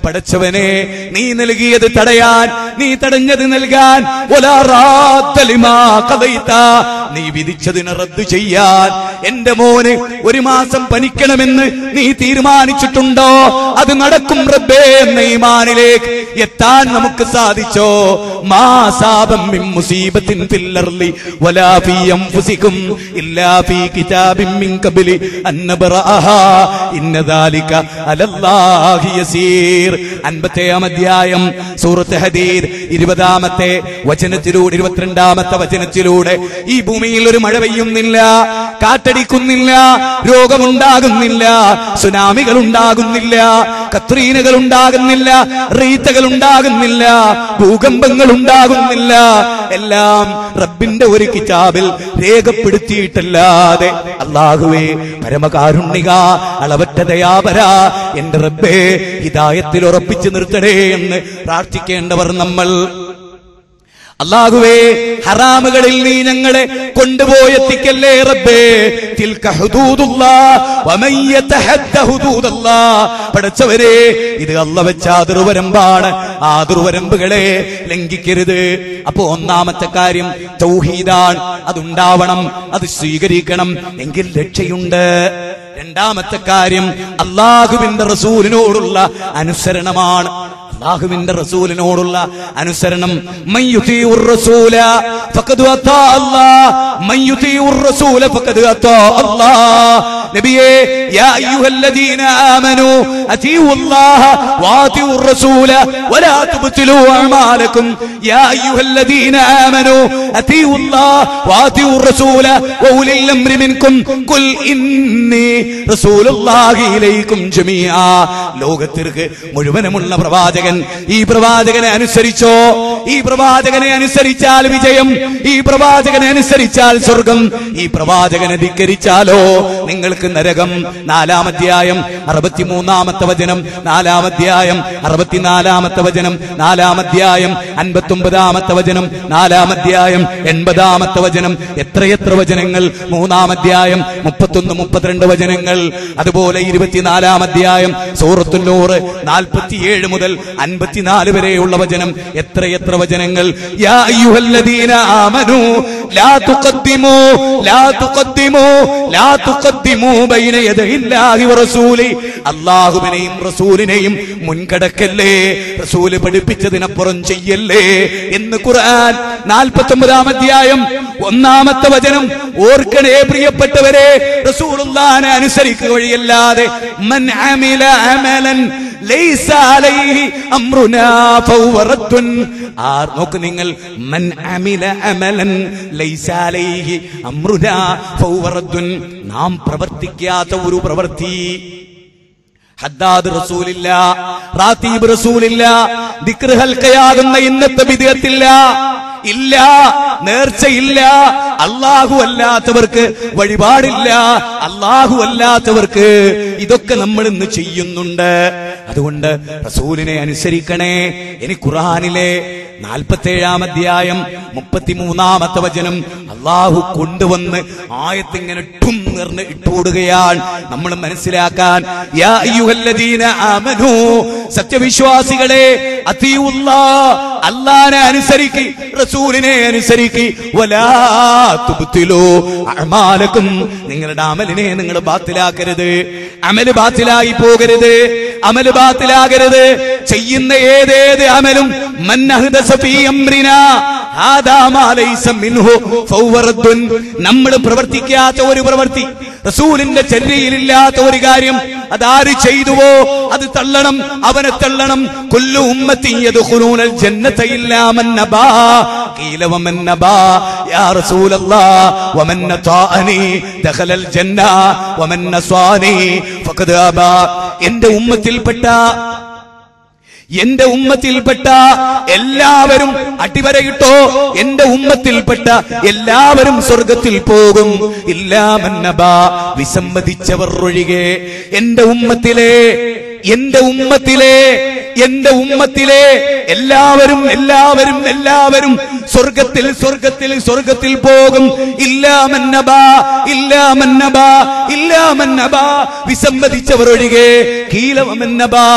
പടച്ചവനെ, നീ നൽകിയത് തടയാൻ, നീ തടഞ്ഞത് നൽകാൻ, നീ വിധിച്ചതിന് റദ്ദ് ചെയ്യാൻ. എന്റെ മോന് 1 മാസം പനിക്കണമെന്ന് നീ തീരുമാനിച്ചിട്ടുണ്ടോ? അത് നടക്കും റബ്ബേ എന്ന ഈമാനിലേക്ക് എത്താൻ നമുക്ക് സാധിച്ചോ? മാസാബം മിൻ മുസീബത്തിൻ ഫിൽ അർളി വലാ ഫീ അൻഫുസികും ഇല്ലാ ഫീ കിതാബിൻ മിൻ ഖബ്ലി അൻ നബ്റഅഹാ ഇന്ന ദാലിക അലല്ലാഹി യസീർ. 50-ാം അധ്യായം സൂറത്ത് ഹദീദ് 20-ാമത്തെ വചനത്തിലൂടെ 22-ാമത്തെ വചനത്തിലൂടെ ഈ ഭൂമിയിൽ ഒരു മഴ പെയ്യുന്നില്ല, കാറ്റടിക്കുന്നില്ല, രോഗമുണ്ടാകുന്നില്ല, സുനാമികൾ ഉണ്ടാകുന്നില്ല, കത്രീനകൾ ഉണ്ടാകുന്നില്ല, റീത്തകൾ ഉണ്ടാകുന്നില്ല, ഭൂകമ്പങ്ങൾ ഉണ്ടാകുന്നില്ല. എല്ലാം റബ്ബിന്റെ ഒരു കിതാബിൽ രേഖപ്പെടുത്തിയിട്ടല്ലാതെ. അല്ലാഹുവേ പരമകാരുണ്ണിക, അളവറ്റ ദയാപര, എന്റെ റബ്ബേ ഹിദായത്തിൽ ഉറപ്പിച്ചു നിർത്തണേ എന്ന് പ്രാർത്ഥിക്കേണ്ടവർ നമ്മൾ. അല്ലാഹുവേ ഹറാമുകളിൽ നീ ഞങ്ങളെ കൊണ്ടുപോയെത്തിക്കല്ലേ റബ്ബേ. തിൽക ഹുദൂദുല്ലാഹ് വമൻ യതഹദ്ദ ഹുദൂദല്ലാഹ്. പടച്ചവരെ, ഇത് അല്ലാഹ് വെച്ച അതിർവരമ്പാണ്. ആ അതിർവരമ്പുകളെ ലംഘിക്കരുത്. അപ്പോ ഒന്നാമത്തെ കാര്യം തൗഹീദാണ്. അതുണ്ടാവണം, അത് സ്വീകരിക്കണം, എങ്കിൽ രക്ഷയുണ്ട്. രണ്ടാമത്തെ കാര്യം അല്ലാഹുവിന്റെ റസൂലിനോടുള്ള അനുസരണമാണ്. അല്ലാഹുവിന്റെ റസൂലിനോടുള്ള അനുസരണം. മൻ യുതീഉർ റസൂല ഫഖദ് അതാ അല്ലാഹ്, മൻ യുതീഉർ റസൂല ഫഖദ് അതാ അല്ലാഹ്. നബിയേ, യാ അയ്യുഹല്ലദീന ആമനൂ അതീഉല്ലാഹ വഅതീഉർ റസൂല വലാ തുബ്തിലൂ അഅമാലക്കും. യാ അയ്യുഹല്ലദീന ആമനൂ അതീഉല്ലാഹ വഅതീഉർ റസൂല വഉലിൽ അംരി മിൻകും ഖുൽ ഇന്നി റസൂലുള്ളാഹി ഇലൈക്കും ജമീആ. ലോകത്തിற்கு മുഴുവനുമുള്ള പ്രവാചകൻ, ഈ പ്രവാചകനെ അനുസരിച്ചോ? ഈ പ്രവാചകനെ അനുസരിച്ചാൽ വിജയം, ഈ പ്രവാചകനെ അനുസരിച്ചാൽ സ്വർഗം. ഈ പ്രവാചകനെ ധിക്കരിച്ചാലോ നിങ്ങൾക്ക് നരകം. 4-ാം അധ്യായം 63-ാമത്തെ വചനം, 4-ാം അധ്യായം 64-ാമത്തെ വചനം, 4-ാം അധ്യായം 59-ാമത്തെ വചനം, 4-ാം അധ്യായം 80-ാമത്തെ വചനം. എത്രയെത്ര വചനങ്ങൾ! 3-ാം അധ്യായം 31, 32 വചനങ്ങൾ. അതുപോലെ 24-ാം അധ്യായം സൂറത്തുൻ നൂർ 47 മുതൽ 54 വരെയുള്ള വചനം. എത്രയെത്ര വചനങ്ങൾ! യാ അയ്യുഹല്ലദീന ആമനൂ ലാ തുഖദ്ദിമൂ ലാ തുഖദ്ദിമൂ ലാ തുഖദ്ദിമൂ ബൈന യദയില്ലാഹി വറസൂലി. അല്ലാഹുവിനെയും റസൂലിനെയും മുൻകടക്കല്ലേ, റസൂല് പഠിപ്പിച്ചതിനപ്പുറം ചെയ്യല്ലേ എന്ന് ഖുർആൻ 49-ാം അധ്യായം 1-ാമത്തെ വചനം. ഓർക്കണേ പ്രിയപ്പെട്ടവരെ, റസൂലുള്ളാഹിനെ അനുസരിക്കുക വഴിയല്ലാതെ മൻ അമില അമലൻ ലൈസ അലൈഹി അംറുനാ ഫഹുവ റദ്ദുൻ. നോക്ക് നിങ്ങൾ, മൻ അമില അമലൻ ലൈസ അലൈഹി അംറുനാ ഫഹുവ റദ്ദുൻ. നാം പ്രവർത്തിക്കാത്ത ഒരു പ്രവൃത്തി, ഹദ്ദാദ് റസൂലില്ല, റാത്തീബ് റസൂലില്ല, ദിക്ർ ഹൽഖയാകുന്ന ഇന്നത്തെ ബിദ്അത്തില്ല, ഇല്ല, നേർച്ചയില്ല, അല്ലാഹു അല്ലാത്തവർക്ക് വഴിപാടില്ല, അല്ലാഹു അല്ലാത്തവർക്ക് ഇതൊക്കെ നമ്മൾ ഇന്ന് ചെയ്യുന്നുണ്ട്. അതുകൊണ്ട് റസൂലിനെ അനുസരിക്കണേ. ഇനി ഖുർആനിലെ 47-ാം അധ്യായം 33-ാമത്തെ വചനം അല്ലാഹു കൊണ്ടുവന്ന് ആയത്തിങ്ങനെ ഠും നിർന്ന് ഇട്ടുകൊടുകയാണ് നമ്മൾ മനസ്സിലാക്കാൻ. യാ അയ്യുഹല്ലദീന ആമനൂ, സത്യവിശ്വാസികളെ, അതീഉല്ലാഹ്, അല്ലാഹനെ അനുസരിക്ക്, റസൂലിനെ അനുസരിക്ക്. വലാ തുബ്തിലൂ അഅമാലക്കും, നിങ്ങളുടെ അമലിനെ നിങ്ങൾ ബാത്തിലാക്കരുത്. അമല് ബാത്തിലായി പോകരുത്, അമല് ബാത്തിലാകരുത്. ചെയ്യുന്ന ഏതേത് അമലും മൻ അഹ്ദസ ഫീ അംറിനാ ഹാദാ മാ ലൈസ മിൻഹു ഫഹുവ റദ്ദുൻ. നമ്മൾ പ്രവർത്തിക്കാത്ത ഒരു പ്രവൃത്തി, റസൂലിന്റെ ചര്യയിലില്ലാത്ത ഒരു കാര്യം, അതാര് ചെയ്തുവോ അത് തള്ളണം, അവനെ തള്ളണം. കുല്ലു ഉമ്മത്തി യദ്ഖുലൂനൽ ജന്നത ഇല്ലാ മൻ നബാ. ഖീല വമൻ നബാ യാ റസൂലല്ലാഹ് വമൻ നതാഅനി ദഖലൽ ജന്ന വമൻ നസാനി ഫഖദ് അബാ. എന്റെ ഉമ്മത്തിൽപ്പെട്ട എല്ലാവരും, അടിവരയിട്ടോ, എന്റെ ഉമ്മത്തിൽപ്പെട്ട എല്ലാവരും സ്വർഗത്തിൽ പോകും. ഇല്ലാ മൻ നബാ, വിസമ്മതിച്ചവർ ഒഴികെ. എന്റെ ഉമ്മത്തിലെ എല്ലാവരും സ്വർഗത്തിൽ പോകും. ഇല്ലാ മൻ നബാ ഇല്ലാ മൻ അബാ, വിസമ്മതിച്ചവർ ഒഴികെ. ഖീല വമൻ അബാ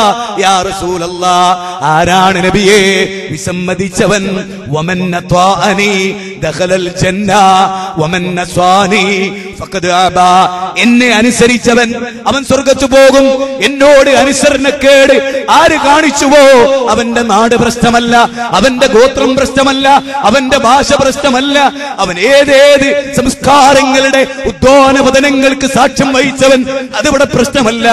യാ റസൂലല്ലാഹ്, ആരാണ് നബിയേ വിസമ്മതിച്ചവൻ? വമൻ അത്വാഅനി ദഖലൽ ജന്ന വമൻ അസ്വാനി ഫഖദ് അബാ, എന്നെ അനുസരിച്ചവൻ അവൻ സ്വർഗ്ഗത്തിൽ പോകും. എന്നോട് അനുസരണക്കേട് ആര് കാണിച്ചുവോ അവന്റെ നാട് പ്രശ്നമല്ല, അവന്റെ ഗോത്രം പ്രശ്നമല്ല, അവന്റെ ഭാഷ പ്രശ്നമല്ല, അവൻ ഏതേത് സംസ്കാരങ്ങളുടെ ഉദ്ധാനപതനങ്ങൾക്ക് സാക്ഷ്യം വഹിച്ചവൻ, അതിവിടെ പ്രശ്നമല്ല.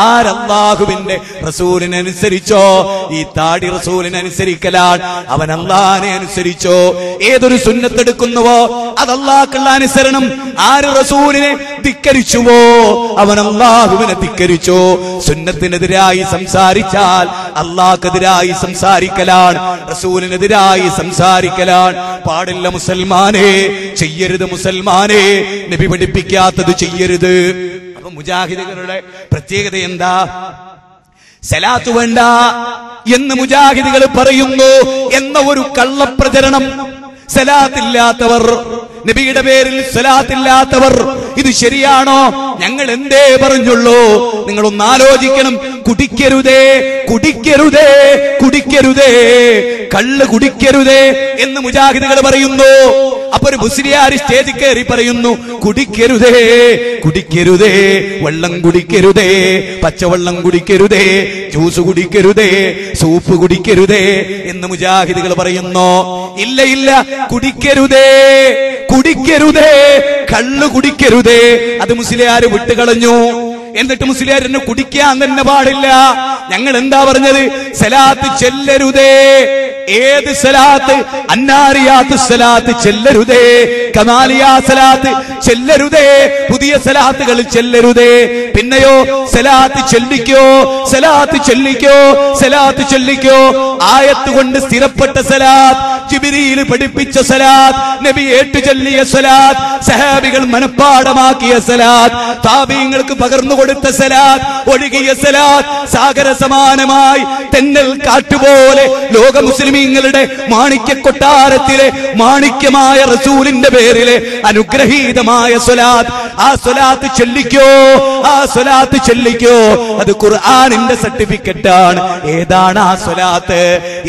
ആരല്ലാഹുവിന്റെ റസൂലിനനുസരിച്ചോ, ഈ താടി റസൂലിനനുസരിക്കലാണ്, അവൻ അല്ലാഹനെ അനുസരിച്ചോ. ഏതൊരു സുന്നത്തെടുക്കുന്നുവോ അത് അല്ലാഹുള്ള അനുസരണം. ആര് റസൂലിനെ ധിക്കരിച്ചുവോ അവൻ അല്ലാഹുവിനെ ധിക്കരിച്ചോ. സുന്നത്തിനെതിരായി സംസാരിച്ചാൽ അല്ലാഹുക്കെതിരായി സംസാരിക്കലാണ്, റസൂലിനെതിരായി സംസാരിക്കലാണ്. പാടില്ല മുസൽമാനെ, ചെയ്യരുത് മുസൽമാനെ, നബി പഠിപ്പിക്കാത്തത് ചെയ്യരുത്. അപ്പൊ മുജാഹിദുകളുടെ പ്രത്യേകത എന്താ? സലാത്ത് വേണ്ട എന്ന് മുജാഹിദുകൾ പറയുന്നു എന്ന ഒരു കള്ളപ്രചരണം. സലാത്തില്ലാത്തവർ, നബിയുടെ പേരിൽ സലാത്തില്ലാത്തവർ, ഇത് ശരിയാണോ? ഞങ്ങൾ എന്തേ പറഞ്ഞുള്ളൂ? നിങ്ങളൊന്ന് ആലോചിക്കണം. കുടിക്കരുതേ, കുടിക്കരുതേ, കുടിക്കരുതേ, കള്ള് കുടിക്കരുതേ എന്ന് മുജാഹിദുകൾ പറയുന്നു. അപ്പൊ ഒരു മുസ്ലിയാർ സ്റ്റേജിൽ കയറി പറയുന്നു കുടിക്കരുതേ, കുടിക്കരുതേ, വെള്ളം കുടിക്കരുതേ, പച്ചവെള്ളം കുടിക്കരുതേ, ജ്യൂസ് കുടിക്കരുതേ, സൂപ്പ് കുടിക്കരുതേ എന്ന് മുജാഹിദുകൾ പറയുന്നു. ഇല്ല ഇല്ല, കുടിക്കരുതേ, കുടിക്കരുതേ, കള്ള് കുടിക്കരുതേ. അത് മുസ്ലിയാർ വിട്ടുകളഞ്ഞു. എന്നിട്ട് മുസ്ലിയാരിനെ കുടിക്കാൻ തന്നെ പാടില്ല. ഞങ്ങൾ എന്താ പറഞ്ഞത്? സലാത്ത് ചെല്ലരുതേ. ഏത് സലാത്ത്? അന്നാരിയാത്ത് സലാത്ത് ചെല്ലരുതേ, കമാലിയാ സലാത്ത് ചെല്ലരുതേ, പുതിയ സലാത്തുകൾ ചെല്ലരുതേ. പിന്നെയോ സലാത്ത് ചൊല്ലിക്കോ, സലാത്ത് ചൊല്ലിക്കോ, സലാത്ത് ചൊല്ലിക്കോ. ആയത്ത് കൊണ്ട് സ്ഥിരപ്പെട്ട സലാത്ത്, ജിബ്രീൽ പഠിപ്പിച്ച സലാത്ത്, നബി ഏറ്റു ചൊല്ലിയ സലാത്ത്, സഹാബികൾ മനഃപ്പാഠമാക്കിയ സലാത്ത്, താബീങ്ങൾക്ക് പകർന്നു കൊടുത്ത സലാത്ത്, ഒഴുകിയ സലാത്ത്, സാഗര സമാനമായി തെന്നൽ കാറ്റുപോലെ ലോക മുസ്ലിമീങ്ങളുടെ മാണിക്യ കൊട്ടാരത്തിലെ മാണിക്യമായ റസൂലിന്റെ പേരിലെ അനുഗ്രഹീതമായ സ്വലാത്ത്. ആ സ്വലാത്ത് ചൊല്ലിക്കോ, ആ സ്വലാത്ത് ചൊല്ലിക്കോ. അത് ഖുർആനിന്റെ സർട്ടിഫിക്കറ്റാണ്. ഏതാണ് ആ സ്വലാത്ത്?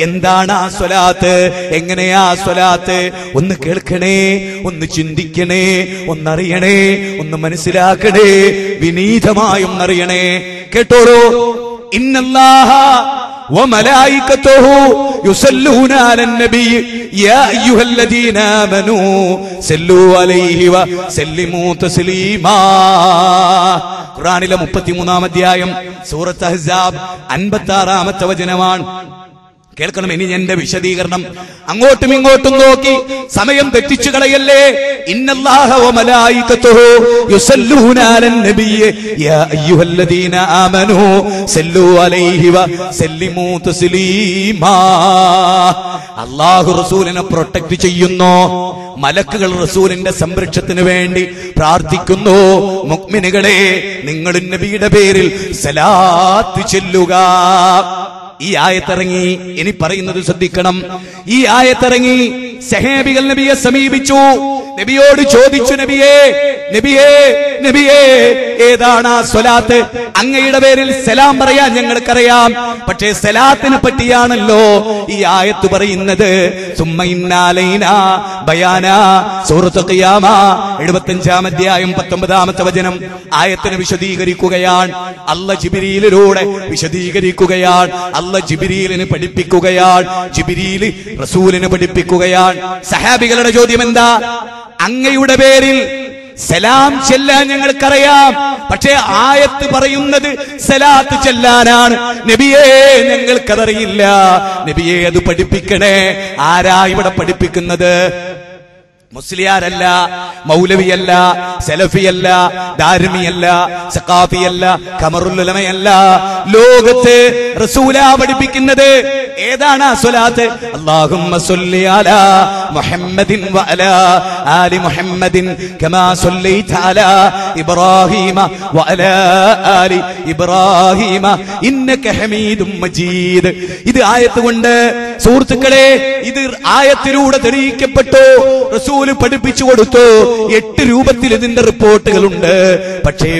എന്താണ് ആ സ്വലാത്ത്? എങ്ങനെയാ സ്വലാത്ത്? ഒന്ന് കേൾക്കണേ, ഒന്ന് ചിന്തിക്കണേ, ഒന്നറിയണേ, ഒന്ന് മനസ്സിലാക്കണേ, വിനീതമായി ഒന്നറിയണേ. കേട്ടോളൂ. ഇന്നല്ലാഹ وملائكته يصلون على النبي يا أيها الذين آمنوا صلوا عليه وسلموا تسليما. ഖുർആനിലെ 33-ാം അധ്യായം സൂറത്ത് അഹ്സാബ് 56-ാമത്തെ വചനമാണ്. കേൾക്കണം. ഇനി എന്റെ വിശദീകരണം. അങ്ങോട്ടും ഇങ്ങോട്ടും നോക്കി സമയം തെറ്റിച്ചു കളയല്ലേ. ഇന്നല്ലാഹ വ മലായികതുഹു യുസല്ലൂന അലൻ നബിയ്യ യാ അയ്യുഹല്ലദീന ആമനൂ സല്ലു അലൈഹി വസല്ലിമൂ തസ്ലീമാ. അല്ലാഹു റസൂലിനെ പ്രൊട്ടക്ട് ചെയ്യുന്നു. മലക്കുകൾ റസൂലിന്റെ സംരക്ഷണത്തിന് വേണ്ടി പ്രാർത്ഥിക്കുന്നു. മുഅ്മിനുകളെ, നിങ്ങൾ നബിയുടെ പേരിൽ സലാത്ത് ചൊല്ലുക. ഈ ആയത്തിറങ്ങി. ഇനി പറയുന്നത് ശ്രദ്ധിക്കണം. ഈ ആയത്തിറങ്ങി. സഹാബികൾ നബിയെ സമീപിച്ചു, നബിയോട് ചോദിച്ചു, നബിയേ, നബിയേ, നബിയേ, ഏതാണ് ആ സ്വലാത്ത്? അങ്ങയുടെ പേരിൽ സലാം പറയാൻ ഞങ്ങൾക്കറിയാം, പക്ഷേ സലാത്തിനെ പറ്റിയാണല്ലോ ഈ ആയത്ത് പറയുന്നത്. സുമ്മ ഇന്നാ അലൈനാ ബയാനാ, സൂറത്തുൽ ഖിയാമ 75-ാം അധ്യായം 19-ാമത്തെ വചനം. ആയത്തിനെ വിശദീകരിക്കുകയാണ്. അല്ലാഹ് ജിബ്രീലിലൂടെ വിശദീകരിക്കുകയാണ്. അല്ലാഹ് ജിബ്രീലിനെ പഠിപ്പിക്കുകയാണ്. ജിബ്രീൽ റസൂലിനെ പഠിപ്പിക്കുകയാണ്. സഹാബികളുടെ ചോദ്യം എന്താ? അങ്ങയുടെ പേരിൽ സലാം ചെല്ലാൻ ഞങ്ങൾക്കറിയാം, പക്ഷേ ആയത്ത് പറയുന്നത് സലാത്ത് ചെല്ലാനാണ്. നബിയേ, ഞങ്ങൾക്കതറിയില്ല. നബിയേ, അത് പഠിപ്പിക്കണേ. ആരാ ഇവിടെ പഠിപ്പിക്കുന്നത്? മുസ്ലിയാരല്ല, മൗലവിയല്ല, സലഫിയല്ല, ദാരിമിയല്ല, സഖാഫിയല്ല, ഖമറുൽ ഉലമയല്ല. ലോകത്ത് റസൂലാ പഠിപ്പിക്കുന്നത്. ഏതാണ് ആ സ്വലാത്ത്? അല്ലാഹുമ്മ സ്വല്ലി അലാ മുഹമ്മദിൻ വഅലാ ആലി മുഹമ്മദിൻ കമാ സ്വല്ലൈത അലാ ഇബ്രാഹീമ വഅലാ ആലി ഇബ്രാഹീമ ഇന്നക ഹമീദും മജീദ്. ഇത് ആയത്ത് കൊണ്ട് സുഹൃത്തുക്കളെ, ഇത് ആയത്തിലൂടെ തെളിയിക്കപ്പെട്ടു, റസൂല് പഠിപ്പിച്ചു കൊടുത്തു. 8 രൂപത്തിൽ ഇതിന്റെ റിപ്പോർട്ടുകളുണ്ട്. പക്ഷേ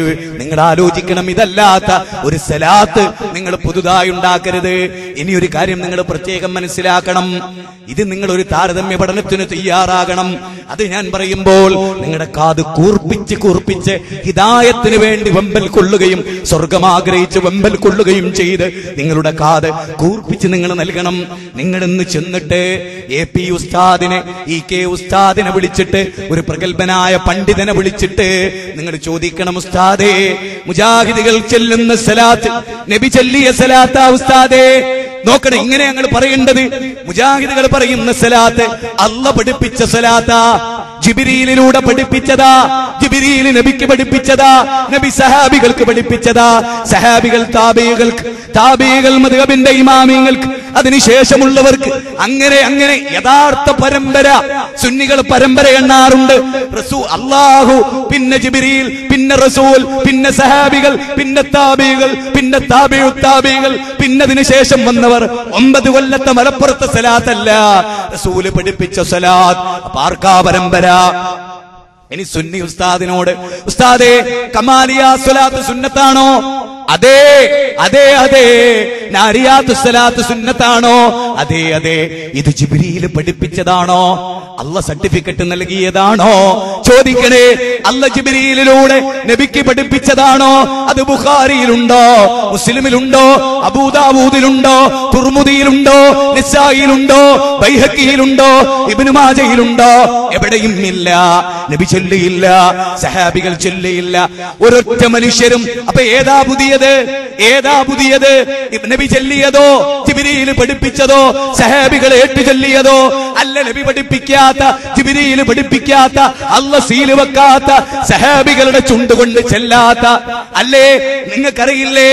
നിങ്ങൾ ആലോചിക്കണം, ഇതല്ലാത്ത ഒരു സലാത്ത് നിങ്ങൾ പുതുതായി ഉണ്ടാക്കരുത്. ഇനി ഒരു കാര്യം നിങ്ങൾ പ്രത്യേകം മനസ്സിലാക്കണം, ഇത് നിങ്ങൾ ഒരു താരതമ്യ പഠനത്തിന് തയ്യാറാകണം. അത് ഞാൻ പറയുമ്പോൾ നിങ്ങളുടെ കാത് കൂർപ്പിച്ച് ഹിദായത്തിന് വേണ്ടി വെമ്പൽ കൊള്ളുകയും സ്വർഗം ആഗ്രഹിച്ച് വെമ്പൽ കൊള്ളുകയും ചെയ്ത് നിങ്ങളുടെ കാത് കൂർപ്പിച്ച് നിങ്ങൾ നൽകണം. നിങ്ങൾ ഇന്ന് ചെന്നിട്ട് AP ഉസ്താദിനെ, EK ഉസ്താദിനെ വിളിച്ചിട്ട്, ഒരു പ്രഗത്ഭനായ പണ്ഡിതനെ വിളിച്ചിട്ട് നിങ്ങൾ ചോദിക്കണം, ഉസ്താദേ, മുജാഹിദുകൾ ചെല്ലുന്ന സലാത്ത് നബി ചൊല്ലിയ സലാത്താ ഉസ്താദേ? നോക്കണം, ഇങ്ങനെ ഞങ്ങൾ പറയേണ്ടത്. മുജാഹിദുകൾ പറയുന്ന സലാത്ത് അല്ലാഹ് പഠിപ്പിച്ച സലാത്താ, ജിബ്രീലിലൂടെ പഠിപ്പിച്ചതാ, ജിബ്രീൽ നബിക്ക് പഠിപ്പിച്ചതാ, നബി സഹാബികൾക്ക് പഠിപ്പിച്ചതാ, സഹാബികൾ താബിഈകൾ മദ്ഹബിന്റെ ഇമാമിങ്ങൾക്ക് അതിനുശേഷമുള്ളവർക്ക്, അങ്ങനെ യഥാർത്ഥ പരമ്പര സുന്നികൾ പരമ്പര എണ്ണാറുണ്ട്. റസൂൽ, അല്ലാഹു, പിന്നെ ജിബ്രീൽ, പിന്നെ റസൂൽ, പിന്നെ സഹാബികൾ, പിന്നെ താബിഈകൾ, പിന്നെ താബിഈകൾ, പിന്നെ അതിനുശേഷം വന്നവർ. 9 കൊല്ലത്തെ മലപ്പുറത്തെ സലാത്തല്ല റസൂല് പഠിപ്പിച്ച സലാത്ത്. പാർക്കാ പരമ്പര. ഇനി സുന്നി ഉസ്താദിനോട്, ഉസ്താദേ, കമാലിയ സ്വലാത്ത് സുന്നത്താണോ? അതെ. നാരിയാത്തു സ്വലാത്ത് സുന്നത്താണോ? അതെ. ഇത് ജിബ്രീൽ പഠിപ്പിച്ചതാണോ? അല്ലാഹ് സർട്ടിഫിക്കറ്റ് നൽകിയതാണോ? ചോദിക്കണേ, അല്ലാഹ് ജിബ്രീലിലൂടെ നബിക്ക് പഠിപ്പിച്ചതാണോ? അത് ബുഖാരിയിലുണ്ടോ? മുസ്ലിമിലുണ്ടോ? അബൂദാവൂദിലുണ്ടോ? തുർമുദിയിലുണ്ടോ? നിസായിലുണ്ടോ? ബൈഹഖിയിലുണ്ടോ? ഇബ്നു മാജയിലുണ്ടോ? എവിടെയും ഇല്ല. നബി ചൊല്ലിയില്ല, സഹാബികൾ ചൊല്ലിയില്ല, ഒരൊറ്റ മനുഷ്യരും. അപ്പൊ ഏതാ പുതിയത്? നബി ചൊല്ലിയതോ, ജിബ്രീൽ പഠിപ്പിച്ചതോ, സഹാബികൾ ഏറ്റു ചൊല്ലിയതോ? അല്ല, നബി പഠിപ്പിക്കാത്ത, ജിബ്രീൽ പഠിപ്പിക്കാത്ത, അല്ലാഹ് സീൽ വെക്കാത്ത, സഹാബികളുടെ ചുണ്ടുകൊണ്ട് ചെല്ലാത്ത. അല്ലേ, നിങ്ങൾക്കറിയില്ലേ?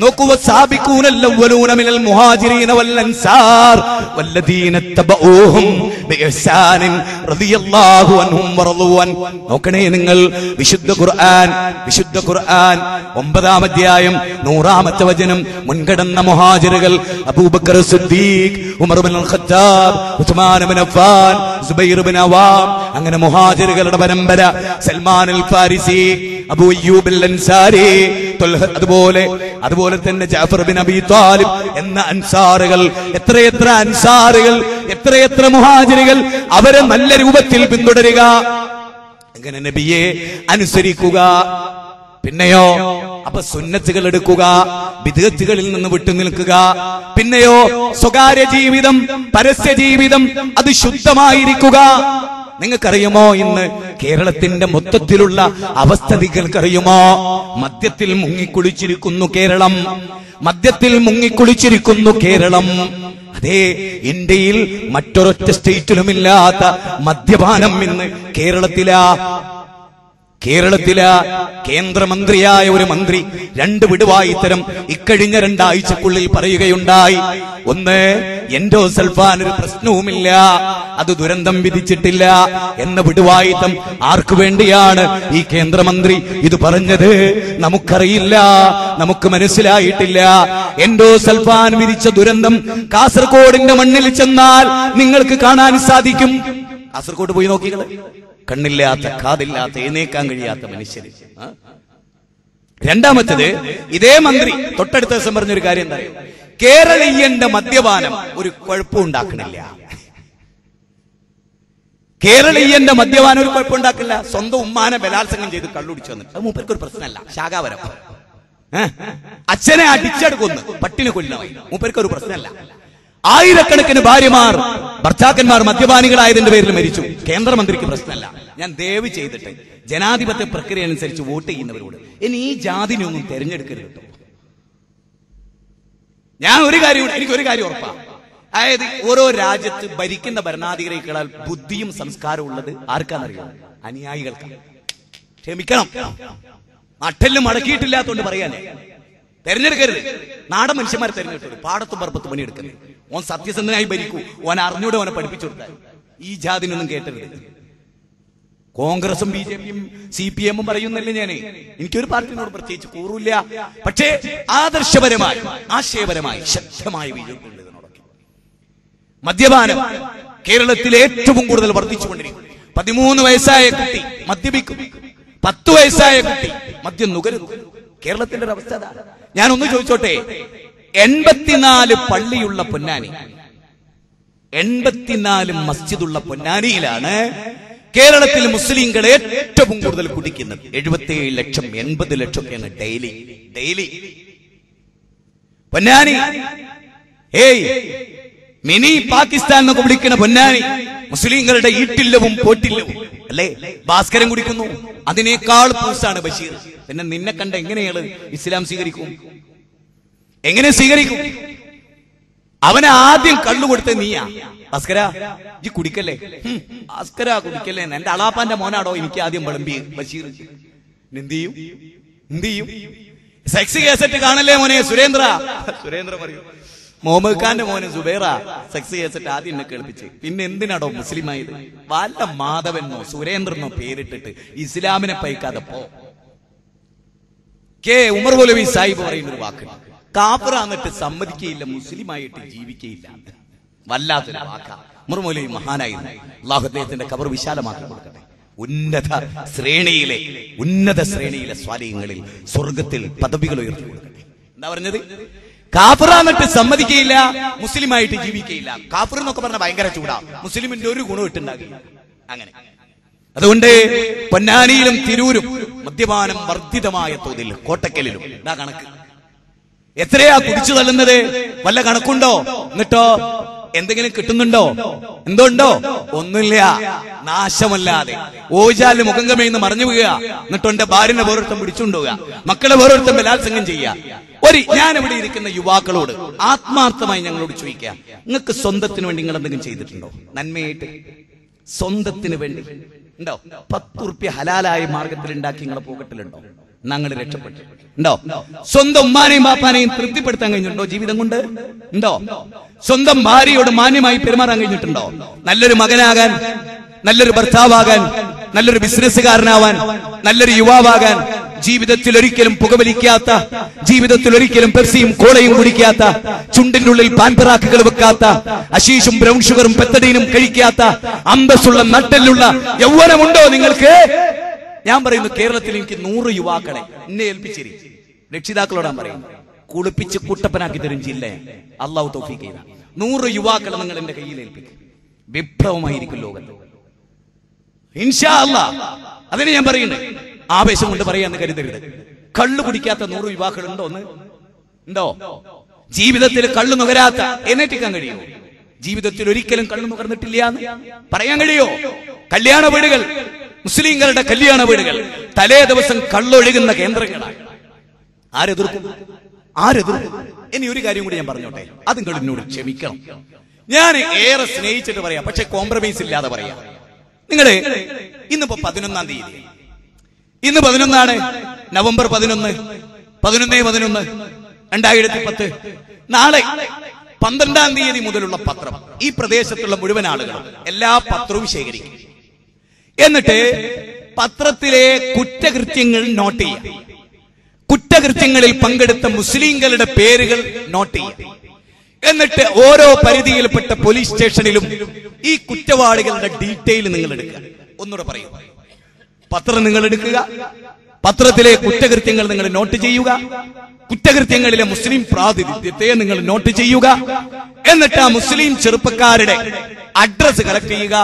നോക്കൂ, സാബിഖൂനൽ അവ്വലൂന മിനൽ മുഹാജിരീന വൽ അൻസാർ വല്ലദീന തബഊഹും ബിഇഹ്സാനിൻ റളിയല്ലാഹു അൻഹും വറളു അൻ. നോക്കണേ നിങ്ങൾ, വിശുദ്ധ ഖുർആൻ 9-ാം അധ്യായം 100-ാമത്തെ വചനം. മുൻകടന്ന മുഹാജിറുകൾ അബൂബക്കർ സിദ്ദീഖ്, ഉമർ ഇബ്നുൽ ഖത്താബ്, ഉസ്മാൻ ഇബ്നു അഫ്ഫാൻ, സുബൈർ ഇബ്നു അവാം, അങ്ങനെ മുഹാജിറുകളുടെ പരമ്പര. സൽമാൻ അൽ ഫാരിസി, അബൂ അയ്യൂബ് അൽ അൻസാരി, അതുപോലെ തന്നെ ജഅഫർ ബിൻ അബീ ത്വാലിബ് എന്ന അൻസാറുകൾ. എത്രയെത്ര അൻസാറുകൾ, എത്രയെത്ര മുഹാജിറുകൾ. അവരെ നല്ല രൂപത്തിൽ പിന്തുടരുക, അങ്ങനെ നബിയെ അനുസരിക്കുക. പിന്നെയോ, അപ്പൊ സുന്നത്തുകൾ എടുക്കുക, ബിദ്അത്തുകളിൽ നിന്ന് വിട്ടുനിൽക്കുക. പിന്നെയോ, സ്വകാര്യ ജീവിതം, പരസ്യ ജീവിതം, അത് ശുദ്ധമായിരിക്കുക. നിങ്ങൾക്കറിയുമോ ഇന്ന് കേരളത്തിന്റെ മൊത്തത്തിലുള്ള അവസ്ഥ നിങ്ങൾക്കറിയുമോ? മദ്യത്തിൽ മുങ്ങിക്കുളിച്ചിരിക്കുന്നു കേരളം, മദ്യത്തിൽ മുങ്ങിക്കുളിച്ചിരിക്കുന്നു കേരളം. അതേ, ഇന്ത്യയിൽ മറ്റൊരൊറ്റ സ്റ്റേറ്റിലുമില്ലാത്ത മദ്യപാനം ഇന്ന് കേരളത്തിലാ. കേന്ദ്രമന്ത്രിയായ ഒരു മന്ത്രി 2 വിടുവായിത്തരം ഇക്കഴിഞ്ഞ 2 ആഴ്ചക്കുള്ളിൽ പറയുകയുണ്ടായി. ഒന്ന്, എൻഡോസൾഫാൻ ഒരു പ്രശ്നവുമില്ല, അത് ദുരന്തം വിധിച്ചിട്ടില്ല എന്ന വിടുവായിത്തം. ആർക്കു വേണ്ടിയാണ് ഈ കേന്ദ്രമന്ത്രി ഇത് പറഞ്ഞത്? നമുക്കറിയില്ല, നമുക്ക് മനസ്സിലായിട്ടില്ല. എൻഡോസൾഫാൻ വിധിച്ച ദുരന്തം കാസർഗോഡിന്റെ മണ്ണിൽ ചെന്നാൽ നിങ്ങൾക്ക് കാണാൻ സാധിക്കും. കാസർഗോഡ് പോയി നോക്കികളെ, കണ്ണില്ലാത്ത, കാതില്ലാത്ത, എഴുന്നേക്കാൻ കഴിയാത്ത മനുഷ്യര്. രണ്ടാമത്തത്, ഇതേ മന്ത്രി തൊട്ടടുത്ത ദിവസം പറഞ്ഞൊരു കാര്യം എന്താ? കേരളീയന്റെ മദ്യപാനം ഒരു കുഴപ്പം ഉണ്ടാക്കണില്ല. കേരളീയന്റെ മദ്യപാനം ഒരു കുഴപ്പമുണ്ടാക്കില്ല. സ്വന്തം ഉമ്മാനെ ബലാത്സംഗം ചെയ്ത് കള്ളുടിച്ചു വന്നിട്ട് അത് മൂപ്പർക്കൊരു പ്രശ്നമല്ല. ശാഖാവരം. അച്ഛനെ അടിച്ചെടുക്കുന്നു, പട്ടിണി കൊല്ലുന്നവൻ, മൂപ്പർക്കൊരു പ്രശ്നമല്ല. ആയിരക്കണക്കിന് ഭാര്യമാർ, ഭർത്താക്കന്മാർ മദ്യപാനികളായതിന്റെ പേരിൽ മരിച്ചു, കേന്ദ്രമന്ത്രിക്ക് പ്രശ്നമല്ല. ഞാൻ ദയവ് ചെയ്തിട്ട് ജനാധിപത്യ പ്രക്രിയ അനുസരിച്ച് വോട്ട് ചെയ്യുന്നവരോട് ഇനി ഈ ജാതിനൊന്നും തെരഞ്ഞെടുക്കരുത്. എനിക്കൊരു കാര്യം ഉറപ്പാണ്. അതായത് ഓരോ രാജ്യത്ത് ഭരിക്കുന്ന ഭരണാധികാരികളാൽ ബുദ്ധിയും സംസ്കാരവും ഉള്ളത് ആർക്കാന്നറിയാം? അനുയായികൾക്ക്. ക്ഷമിക്കണം, നട്ടെല്ലും മടക്കിയിട്ടില്ലാത്തോണ്ട് പറയാനേ. തെരഞ്ഞെടുക്കരുത്. നാടൻ മനുഷ്യന്മാരെ തെരഞ്ഞെടുക്കരുത്. പാടത്തും പറമ്പത്തും പണിയെടുക്കരുത്. ഓൻ സത്യസന്ധനായി ഭരിക്കൂ. ഓൻ അറിഞ്ഞൂടെ ഓനെ പഠിപ്പിച്ചു കൊടുത്താൽ. ഈ ജാതിനൊന്നും കേട്ടരുത്. കോൺഗ്രസും BJPയും CPM-ഉം പറയുന്നില്ല. എനിക്കൊരു പാർട്ടിനോട് പ്രത്യേകിച്ച് കൂറില്ല. പക്ഷേ ആദർശപരമായി, ആശയപരമായി ശക്തമായ വിജയമുണ്ട് ഇതിനോടൊക്കെ. മദ്യപാനം കേരളത്തിൽ ഏറ്റവും കൂടുതൽ വർദ്ധിച്ചുകൊണ്ടിരിക്കും. 13 വയസ്സായ കുട്ടി മദ്യപിക്കും, 10 വയസ്സായ കുട്ടി മദ്യം നുകരുന്നു. കേരളത്തിന്റെ ഒരു അവസ്ഥ അതാണ്. ഞാനൊന്ന് ചോദിച്ചോട്ടെ, 84 പള്ളിയുള്ള പൊന്നാനി, 84 മസ്ജിദുള്ള പൊന്നാനിയിലാണ് കേരളത്തിൽ മുസ്ലിങ്ങൾ ഏറ്റവും കൂടുതൽ കുടിക്കുന്നത്. 77 ലക്ഷം 80 ലക്ഷമൊക്കെയാണ് ഡെയിലി. പൊന്നാനി മിനി പാകിസ്ഥാൻ എന്നൊക്കെ വിളിക്കുന്ന പൊന്നാനി മുസ്ലിങ്ങളുടെ ഈട്ടില്ലവും പോറ്റില്ലവും അല്ലേ? ഭാസ്കരൻ കുടിക്കുന്നു, അതിനേക്കാൾ പൂസാണ് ബഷീർ. പിന്നെ നിന്നെ കണ്ട എങ്ങനെയാണ് ഇസ്ലാം സ്വീകരിക്കും? എങ്ങനെ സ്വീകരിക്കും? അവനെ ആദ്യം കള്ളു കൊടുത്ത നീയാ. ഭാസ്കര ഈ കുടിക്കല്ലേ, ഭാസ്കര കുടിക്കല്ലേ, എന്റെ അളാപ്പാന്റെ മോനാടോ എനിക്ക് ആദ്യം വിളമ്പി ബഷീർ. എന്ത് ചെയ്യും? സെക്സ് കേസറ്റ് കാണല്ലേ മോനെ സുരേന്ദ്ര പറയൂ, മുഹമ്മദ് ഖാന്റെ മോനെ സുബൈറ സെക്സ് കേസറ്റ് ആദ്യം എന്നെ കേൾപ്പിച്ച്. പിന്നെ എന്തിനാടോ മുസ്ലിം ആയത്? വല്ല മാധവനോ സുരേന്ദ്രനോ പേരിട്ടിട്ട് ഇസ്ലാമിനെ പൈക്കാതെ പോ. കെ ഉമർ മൗലവി സാഹിബ് പറയുന്ന ഒരു വാക്ക്, കാഫിറാന്നിട്ട് സമ്മതിക്കയില്ല, മുസ്ലിമായിട്ട് ജീവിക്കയില്ല. വല്ലാത്തൊരു വാക്ക. ഉമർ മൗലവി മഹാനായിരുന്നു. അല്ലാഹു അദ്ദേഹത്തിന്റെ ഖബർ വിശാലമാക്കി കൊടുക്കട്ടെ. ഉന്നത ശ്രേണിയിലെ സ്വാലിഹ്യങ്ങളിൽ സ്വർഗത്തിൽ പദവികൾ ഉയർത്തി കൊടുക്കട്ടെ. എന്താ പറഞ്ഞത്? കാഫിറാന്നിട്ട് സമ്മതിക്കയില്ല, മുസ്ലിമായിട്ട് ജീവിക്കയില്ല. കാഫിർ എന്നൊക്കെ പറഞ്ഞ ഭയങ്കര ചൂടാ, മുസ്ലിമിന്റെ ഒരു ഗുണം ഇട്ടുണ്ടാകില്ല. അങ്ങനെ അതുകൊണ്ട് പൊന്നാനിയിലും തിരൂരും മദ്യപാനം വർദ്ധിതമായ തോതിൽ, കോട്ടക്കലിലും എന്താ കണക്ക്? എത്രയാ കുടിച്ചു തള്ളുന്നത്? വല്ല കണക്കുണ്ടോ? എന്നിട്ടോ എന്തെങ്കിലും കിട്ടുന്നുണ്ടോ? എന്തോണ്ടോ? ഒന്നുമില്ല. നാശമല്ലാതെ ഓജാല് മുഖം കമയെന്ന് മറിഞ്ഞു വീഴുക, എന്നിട്ടോ എന്റെ ഭാര്യനെ വേറൊരുത്തം പിടിച്ചുകൊണ്ടുപോവുക, മക്കളെ വേറൊരുത്തം ബലാത്സംഗം ചെയ്യുക. ഞാൻ ഇവിടെ ഇരിക്കുന്ന യുവാക്കളോട് ആത്മാർത്ഥമായി ഞങ്ങളോട് ചോദിക്കാം, നിങ്ങൾക്ക് സ്വന്തത്തിന് വേണ്ടി നിങ്ങൾ എന്തെങ്കിലും ചെയ്തിട്ടുണ്ടോ? നന്മയായിട്ട് സ്വന്തത്തിന് വേണ്ടി ഉണ്ടോ? 10 റുപ്യ ഹലാലായ മാർഗത്തിൽ ഉണ്ടാക്കി നിങ്ങളെ പോക്കറ്റിലുണ്ടോ? ഞങ്ങൾ രക്ഷപ്പെട്ടു ഉണ്ടോ? സ്വന്തം ഉമ്മാനെയും ബാപ്പാനെയും തൃപ്തിപ്പെടുത്താൻ കഴിഞ്ഞിട്ടുണ്ടോ ജീവിതം കൊണ്ട്? ഉണ്ടോ? സ്വന്തം ഭാര്യയോട് മാന്യമായി പെരുമാറാൻ കഴിഞ്ഞിട്ടുണ്ടോ? നല്ലൊരു മകനാകാൻ, നല്ലൊരു ഭർത്താവാകാൻ, നല്ലൊരു ബിസിനസ്സുകാരനാവാൻ, നല്ലൊരു യുവാവാകാൻ, ജീവിതത്തിൽ ഒരിക്കലും പുകവലിക്കാത്ത, ജീവിതത്തിൽ ഒരിക്കലും പെപ്സിയും കോളയും കുടിക്കാത്ത, ചുണ്ടിന്റെ ഉള്ളിൽ പാൻപറാക്കുകൾ വെക്കാത്ത, അശീഷും ബ്രൗൺ ഷുഗറും പെത്തടീനും കഴിക്കാത്ത, അന്തസ്സുള്ള നട്ടെല്ലുള്ള യൗവനമുണ്ടോ നിങ്ങൾക്ക്? ഞാൻ പറയുന്നു, കേരളത്തിൽ എനിക്ക് 100 യുവാക്കളെ എന്നെ ഏൽപ്പിച്ചിരി, രക്ഷിതാക്കളോടാൻ പറയുന്നു, കുളിപ്പിച്ച് കുട്ടപ്പനാക്കി തരും ജില്ല. അള്ളാഹു തൗഫീഖ് ചെയ്ത 100 യുവാക്കളെ നിങ്ങൾ എന്റെ കയ്യിൽ ഏൽപ്പിക്കും. വിപ്ലവമായിരിക്കും ലോകത്ത് ഇൻഷാ അല്ലാഹ്. അതിന് ഞാൻ പറയുന്നത് ആവേശം കൊണ്ട് പറയാന്ന് കരുതരുത്. കള്ളു കുടിക്കാത്ത 100 യുവാക്കളുണ്ടോ? ഉണ്ടോ? ജീവിതത്തിൽ കള്ളു നുകരാത്ത എന്നെറ്റിക്കാൻ കഴിയോ? ജീവിതത്തിൽ ഒരിക്കലും കള്ളു നുകർന്നിട്ടില്ല എന്ന് പറയാൻ കഴിയോ? കല്യാണ വീടുകൾ, മുസ്ലിങ്ങളുടെ കല്യാണ വീടുകൾ തലേ ദിവസം കള്ളൊഴുകുന്ന കേന്ദ്രങ്ങളാണ്. ആരെതിർക്കും? ഇനി ഒരു കാര്യം കൂടി ഞാൻ പറഞ്ഞോട്ടെ, അത് നിങ്ങൾ എന്നോട് ക്ഷമിക്കണം. ഞാൻ ഏറെ സ്നേഹിച്ചിട്ട് പറയാം, പക്ഷെ കോംപ്രമൈസ് ഇല്ലാതെ പറയാം. നിങ്ങള് ഇന്നിപ്പോ 11-ാം തീയതി, ഇന്ന് 11 നവംബർ 11 2010. നാളെ 12-ാം തീയതി മുതലുള്ള പത്രം ഈ പ്രദേശത്തുള്ള മുഴുവൻ ആളുകളും എല്ലാ പത്രവും ശേഖരിക്കും. എന്നിട്ട് പത്രത്തിലെ കുറ്റകൃത്യങ്ങൾ നോട്ട് ചെയ്യാം. കുറ്റകൃത്യങ്ങളിൽ പങ്കെടുത്ത മുസ്ലിങ്ങളുടെ പേരുകൾ നോട്ട് ചെയ്യാം. എന്നിട്ട് ഓരോ പരിധിയിൽപ്പെട്ട പോലീസ് സ്റ്റേഷനിലും ഈ കുറ്റവാളികളുടെ ഡീറ്റെയിൽ നിങ്ങൾ എടുക്കുക. ഒന്നുകൂടെ പറയൂ, പത്രം നിങ്ങൾ എടുക്കുക, പത്രത്തിലെ കുറ്റകൃത്യങ്ങൾ നിങ്ങൾ നോട്ട് ചെയ്യുക, കുറ്റകൃത്യങ്ങളിലെ മുസ്ലിം പ്രാതിനിധ്യത്തെ നിങ്ങൾ നോട്ട് ചെയ്യുക. എന്നിട്ട് ആ മുസ്ലിം ചെറുപ്പക്കാരുടെ അഡ്രസ് കളക്ട് ചെയ്യുക.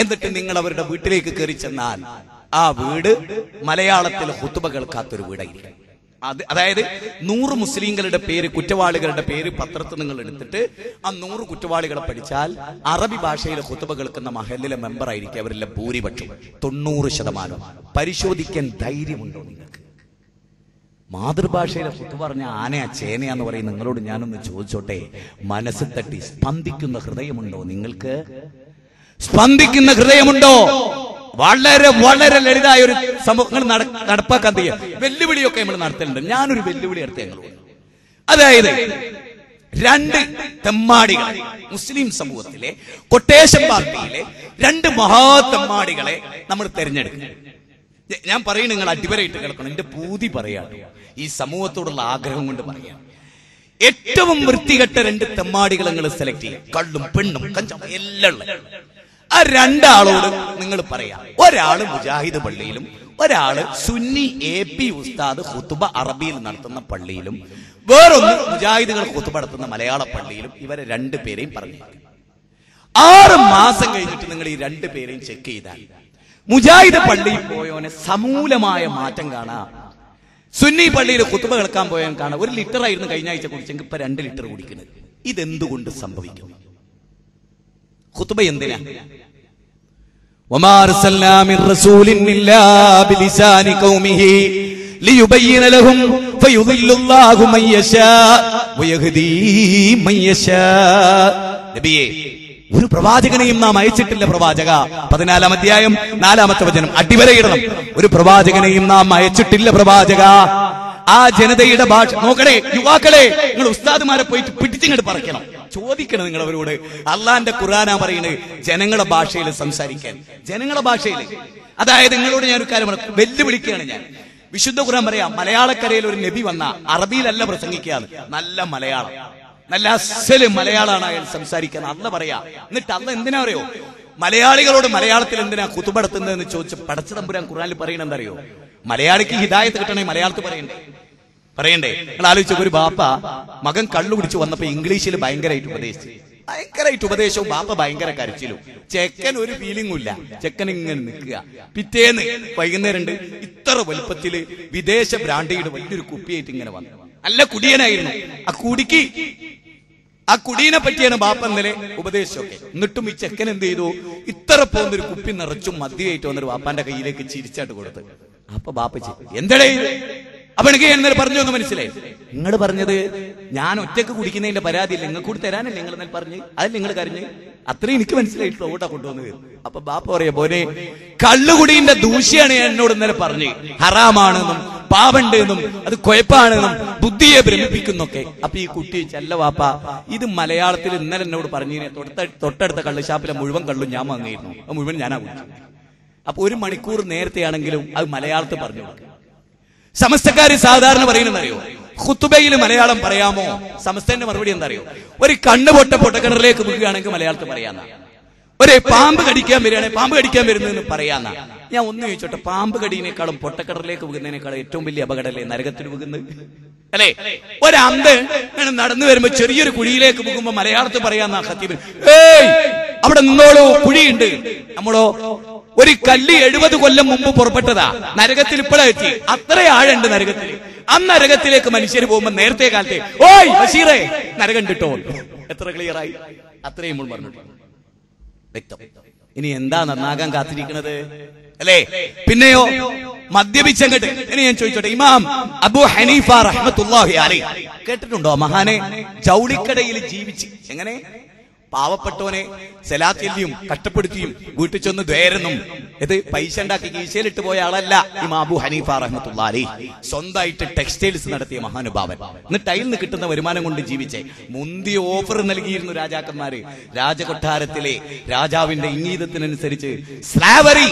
എന്നിട്ട് നിങ്ങൾ അവരുടെ വീട്ടിലേക്ക് കയറി ചെന്നാൽ ആ വീട് മലയാളത്തിൽ ഖുതുബ കേൾക്കാത്തൊരു വീടായിരിക്കും. അതായത് 100 മുസ്ലിങ്ങളുടെ പേര്, കുറ്റവാളികളുടെ പേര് പത്രത്തിൽ നിങ്ങൾ എടുത്തിട്ട് ആ 100 കുറ്റവാളികളെ പഠിച്ചാൽ അറബി ഭാഷയിൽ ഖുതുബ കേൾക്കുന്ന മഹല്ലിലെ മെമ്പർ ആയിരിക്കും അവരിലെ ഭൂരിപക്ഷം, 90%. പരിശോധിക്കാൻ ധൈര്യമുണ്ടോ നിങ്ങൾക്ക്? മാതൃഭാഷയിലെ ഖുതുബ പറഞ്ഞ ആനയാ ചേനയാന്ന് പറയും. നിങ്ങളോട് ഞാനൊന്ന് ചോദിച്ചോട്ടെ, മനസ്സിൽ തട്ടി സ്പന്ദിക്കുന്ന ഹൃദയമുണ്ടോ നിങ്ങൾക്ക്? സ്പന്ദിക്കുന്ന ഹൃദയമുണ്ടോ? വളരെ വളരെ ലളിതമായ ഒരു സമൂഹങ്ങൾ നടപ്പാക്കാൻ തീയ വെല്ലുവിളിയൊക്കെ നമ്മൾ നടത്തലുണ്ട്. ഞാനൊരു വെല്ലുവിളി നടത്തിയ ഞങ്ങളോട്, അതായത് 2 തെമ്മാടികൾ മുസ്ലിം സമൂഹത്തിലെ കൊട്ടേഷൻ പാർട്ടിയിലെ 2 മഹാതെമ്മാടികളെ നമ്മൾ തെരഞ്ഞെടുക്കും. ഞാൻ പറയുന്നത് നിങ്ങൾ അടിവരയിട്ട് കേൾക്കണം, എന്റെ പൂതി പറയാണ്, ഈ സമൂഹത്തോടുള്ള ആഗ്രഹം കൊണ്ട് പറയാം. ഏറ്റവും വൃത്തികെട്ട 2 തെമ്മാടികൾ നിങ്ങൾ സെലക്ട് ചെയ്യും. കള്ളും പെണ്ണും കഞ്ചാവും എല്ലാം ഉള്ള ആ 2 ആളോട് നിങ്ങൾ പറയാം. ഒരാള് മുജാഹിദ് പള്ളിയിലും ഒരാള് സുന്നി AP ഉസ്താദ് ഖുതുബ അറബിയിൽ നടത്തുന്ന പള്ളിയിലും വേറൊന്ന് മുജാഹിദുകൾ ഖുതുബ നടത്തുന്ന മലയാള പള്ളിയിലും ഇവരെ 2 പേരെയും പറഞ്ഞു. 6 മാസം കഴിഞ്ഞിട്ട് നിങ്ങൾ ഈ 2 പേരെയും ചെക്ക് ചെയ്താൽ മുജാഹിദ് പള്ളിയിൽ പോയോനെ സമൂലമായ മാറ്റം കാണാം. സുന്നി പള്ളിയിൽ ഖുതുബ കേൾക്കാൻ പോയാൽ കാണാം 1 ലിറ്റർ ആയിരുന്നു കഴിഞ്ഞ ആഴ്ച കുടിച്ചെങ്കിൽ ഇപ്പൊ 2 ലിറ്റർ കുടിക്കുന്നത്. ഇതെന്തുകൊണ്ട് സംഭവിക്കും? ഖുതുബ എന്തിനാ? വമാ അർസൽനാ മിർ റസൂലിൻ ഇല്ലാ ബിലിസാനി ഖൗമിഹി ലിയുബയ്യിന ലഹും ഫയുദില്ലുല്ലാഹു മൻ യശാ വയഹ്ദീ മൻ യശാ. നബിയേ, ഒരു പ്രവാചകനെയും നാം അയച്ചിട്ടില്ല. പ്രവാചക 14-ാം അധ്യായം 4-ാമത്തെ വചനം അടിവരയിടണം. ഒരു പ്രവാചകനെയും നാം അയച്ചിട്ടില്ല പ്രവാചക. ആ ജനതയുടെ ഭാഷ നോക്കണേ. യുവാക്കളെ, നിങ്ങൾ ഉസ്താദുമാരെ പോയിട്ട് പിടിച്ചിങ്ങോട്ട് പറയണം, ചോദിക്കണം നിങ്ങൾ അവരോട്. അള്ളാന്റെ ഖുർആനാ പറയുന്നത് ജനങ്ങളുടെ ഭാഷയിൽ സംസാരിക്കാൻ. ജനങ്ങളുടെ ഭാഷയിൽ, അതായത് നിങ്ങളോട് ഞാൻ ഒരു കാര്യം വെല്ലുവിളിക്കുകയാണ് ഞാൻ. വിശുദ്ധ ഖുർആൻ പറയാം, മലയാളക്കരയിൽ ഒരു നബി വന്ന അറബിയിലല്ല പ്രസംഗിക്കാന്ന്, നല്ല മലയാളം, നല്ല അസ്സല് മലയാളമാണ് അയാൾ സംസാരിക്കാൻ. അല്ല പറയാ. എന്നിട്ട് അല്ല എന്തിനാ അറിയോ മലയാളികളോട് മലയാളത്തിൽ എന്തിനാ ഖുതുബ നടത്തുന്നതെന്ന് ചോദിച്ച് പടച്ച തമ്പുരാൻ ഖുർആനിൽ പറയണ എന്തറിയോ? മലയാളിക്ക് ഹിദായത്ത് കിട്ടണേ മലയാളത്തിൽ പറയണ്ടേ. നിങ്ങൾ ആലോചിച്ച, ഒരു ബാപ്പ മകൻ കള്ളു കുടിച്ച് വന്നപ്പോ ഇംഗ്ലീഷിൽ ഭയങ്കരമായിട്ട് ഉപദേശവും ബാപ്പ ഭയങ്കര കരച്ചിലും. ചെക്കൻ ഒരു ഫീലിംഗും ഇല്ല. ചെക്കൻ ഇങ്ങനെ നിൽക്കുക. പിറ്റേന്ന് വൈകുന്നേരം ഇത്ര വലുപ്പത്തില് വിദേശ ബ്രാൻഡിയുടെ വലിയൊരു കുപ്പിയായിട്ട് ഇങ്ങനെ വന്നു. നല്ല കുടിയനായിരുന്നു. ആ കുടീനെ പറ്റിയാണ് ബാപ്പ ഇന്നലെ ഉപദേശമൊക്കെ. എന്നിട്ടും ഈ ചെക്കൻ എന്ത് ചെയ്തു? ഇത്ര പോകുന്നൊരു കുപ്പി നിറച്ചും മദ്യമായിട്ട് വന്നൊരു ബാപ്പാന്റെ കയ്യിലേക്ക് ചിരിച്ചാട്ട് കൊടുത്ത്. അപ്പൊ ബാപ്പ എന്തടേ? അപ്പൊ എനിക്ക് എന്നേരം പറഞ്ഞു എന്ന് മനസ്സിലായി. നിങ്ങൾ പറഞ്ഞത് ഞാൻ ഒറ്റക്ക് കുടിക്കുന്നതിന്റെ പരാതിയില്ല, നിങ്ങൾക്ക് കൂടി തരാനല്ലേ നിങ്ങൾ എന്നാൽ പറഞ്ഞ്, അതല്ലേ നിങ്ങൾ കരഞ്ഞ്? അത്രയും എനിക്ക് മനസ്സിലായിട്ടുള്ള ഓട്ടാ കൊണ്ടുവന്നത്. അപ്പൊ ബാപ്പ പറയാ, പോനെ കള്ളുകുടീന്റെ ദൂഷ്യാണ് ഞാൻ എന്നോട് ഇന്നലെ പറഞ്ഞ്, ഹറാമാണെന്നും പാപണ്ട് എന്നും അത് കുഴപ്പാണെന്നും ബുദ്ധിയെ ഭ്രമിപ്പിക്കുന്നൊക്കെ. അപ്പൊ ഈ കുട്ടി ചെല്ല വാപ്പ, ഇത് മലയാളത്തിൽ ഇന്നലെ എന്നോട് പറഞ്ഞു, തൊട്ടടുത്ത കള്ളുഷാപ്പിലെ മുഴുവൻ കള്ളും ഞാൻ വാങ്ങിയിരുന്നു, അത് മുഴുവൻ ഞാനാ കുടിച്ചു. അപ്പൊ 1 മണിക്കൂർ നേരത്തെയാണെങ്കിലും അത് മലയാളത്തിൽ പറഞ്ഞു കൊടുക്കുക. സമസ്തക്കാര് സാധാരണ പറയുന്നറിയോ? ഖുതുബയിൽ മലയാളം പറയാമോ? സമസ്തന്റെ മറുപടി എന്താ അറിയോ? ഒരു കണ്ണ് പൊട്ടക്കിണറിലേക്ക് വീഴുകയാണെങ്കിൽ മലയാളത്തിൽ പറയാന്ന, ഒരു പാമ്പ് കടിക്കാൻ വരികയാണെങ്കിൽ പാമ്പ് കടിക്കാൻ വരുന്നതെന്ന് പറയാന്ന. ഞാൻ ഒന്ന് ചോദിച്ചോട്ടെ, പാമ്പ് കടിയേക്കാളും പൊട്ടക്കിണറിലേക്ക് വീകുന്നതിനേക്കാളും ഏറ്റവും വലിയ അപകടമല്ലേ നരകത്തിൽ വീകുന്നത്? അല്ലെ? ഒരന്ത് നടന്നു വരുമ്പോ ചെറിയൊരു കുഴിയിലേക്ക് പോകുമ്പോ മലയാളത്തിൽ പറയാന്ന ഖത്തീബ്, ഏയ് അവിടെ നിന്നോളൂ, കുഴിയുണ്ട്. നമ്മളോ ഒരു കല്ല് 70 കൊല്ലം മുമ്പ് പുറപ്പെട്ടതാ, നരകത്തിൽ ഇപ്പോഴെത്തി. അത്ര ആഴുണ്ട് നരകത്തിൽ. ആ നരകത്തിലേക്ക് മനുഷ്യർ പോകുമ്പോ നേരത്തെ കാലത്തെ, ഓയ് ബഷീറേ നരകം കിട്ടോ. എത്ര ക്ലിയറായി? അത്രയും നമ്മൾ പറഞ്ഞിട്ടുണ്ട്. വ്യക്തം. ഇനി എന്താ നന്നാകാൻ കാത്തിരിക്കുന്നത്? അല്ലേ? പിന്നെയോ മദ്യപിച്ചങ്ങട്ട്. ഇനി ഞാൻ ചോദിച്ചോട്ടെ, ഇമാം അബൂ ഹനീഫ റഹ്മത്തുള്ളാഹി അലൈഹി കേട്ടിട്ടുണ്ടോ? മഹാനെ ജൗളിക്കടയിൽ ജീവിച്ച് എങ്ങനെ പാവപ്പെട്ടവനെ സലാത്തിയും കഷ്ടപ്പെടുത്തിയും വീട്ടിൽ ചെന്ന് ദ്വേരെന്നും ഇത് പൈസ ഉണ്ടാക്കി കീശയിലിട്ട് പോയ ആളല്ല ഇമാം അബൂ ഹനീഫ റഹ്മത്തുള്ളാഹി അലൈഹി. സ്വന്തമായിട്ട് ടെക്സ്റ്റൈൽസ് നടത്തിയ മഹാനുഭാവൻ. എന്നിട്ട് അതിൽ നിന്ന് കിട്ടുന്ന വരുമാനം കൊണ്ട് ജീവിച്ചേ. മുന്തിയ ഓഫർ നൽകിയിരുന്നു രാജാക്കന്മാര്. രാജകൊട്ടാരത്തിലെ രാജാവിന്റെ ഇംഗീതത്തിനനുസരിച്ച് സ്ലാവറി,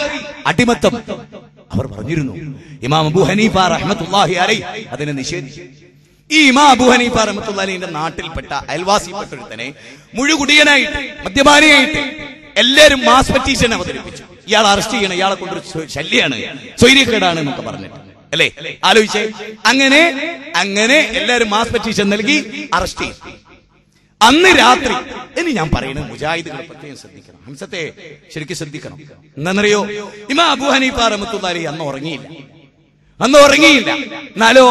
അടിമത്തം അവർ പറഞ്ഞിരുന്നു. ഇമാം അബൂ ഹനീഫ റഹ്മത്തുള്ളാഹി അലൈഹി അതിനെ നിഷേധിച്ചു. ഈ ഇമാം അബൂ ഹനീഫ റഹ്മത്തുള്ളാഹി അലൈഹിന്റെ നാട്ടിൽപ്പെട്ട അയൽവാസിപ്പെട്ട ഒരുത്തനെ മുഴുകുടിയനായിട്ട് മദ്യപാനിയായിട്ട് എല്ലാവരും മാസ് പെറ്റീഷൻ അവതരിപ്പിച്ചു. ഇയാൾ അറസ്റ്റ് ചെയ്യണം, ഇയാളെ കൊണ്ടൊരു ശല്യാണ്, സ്വൈര്യക്കേടാണ് എന്നൊക്കെ പറഞ്ഞിട്ട്. അല്ലേ? ആലോചിച്ചേ. അങ്ങനെ എല്ലാവരും മാസ് പെറ്റീഷൻ നൽകി അറസ്റ്റ് ചെയ്തു. അന്ന് രാത്രി, ഇനി ഞാൻ പറയുന്നത് മുജാഹിദുകൾ പ്രത്യേകം ശ്രദ്ധിക്കണം, ഹംസത്തെ ശരിക്കും ശ്രദ്ധിക്കണം. എന്താണെന്നറിയോ? ഇമാം അബൂ ഹനീഫ റഹ്മത്തുള്ളാഹി അലൈഹി അന്ന് ഉറങ്ങിയില്ല. എന്നാലോ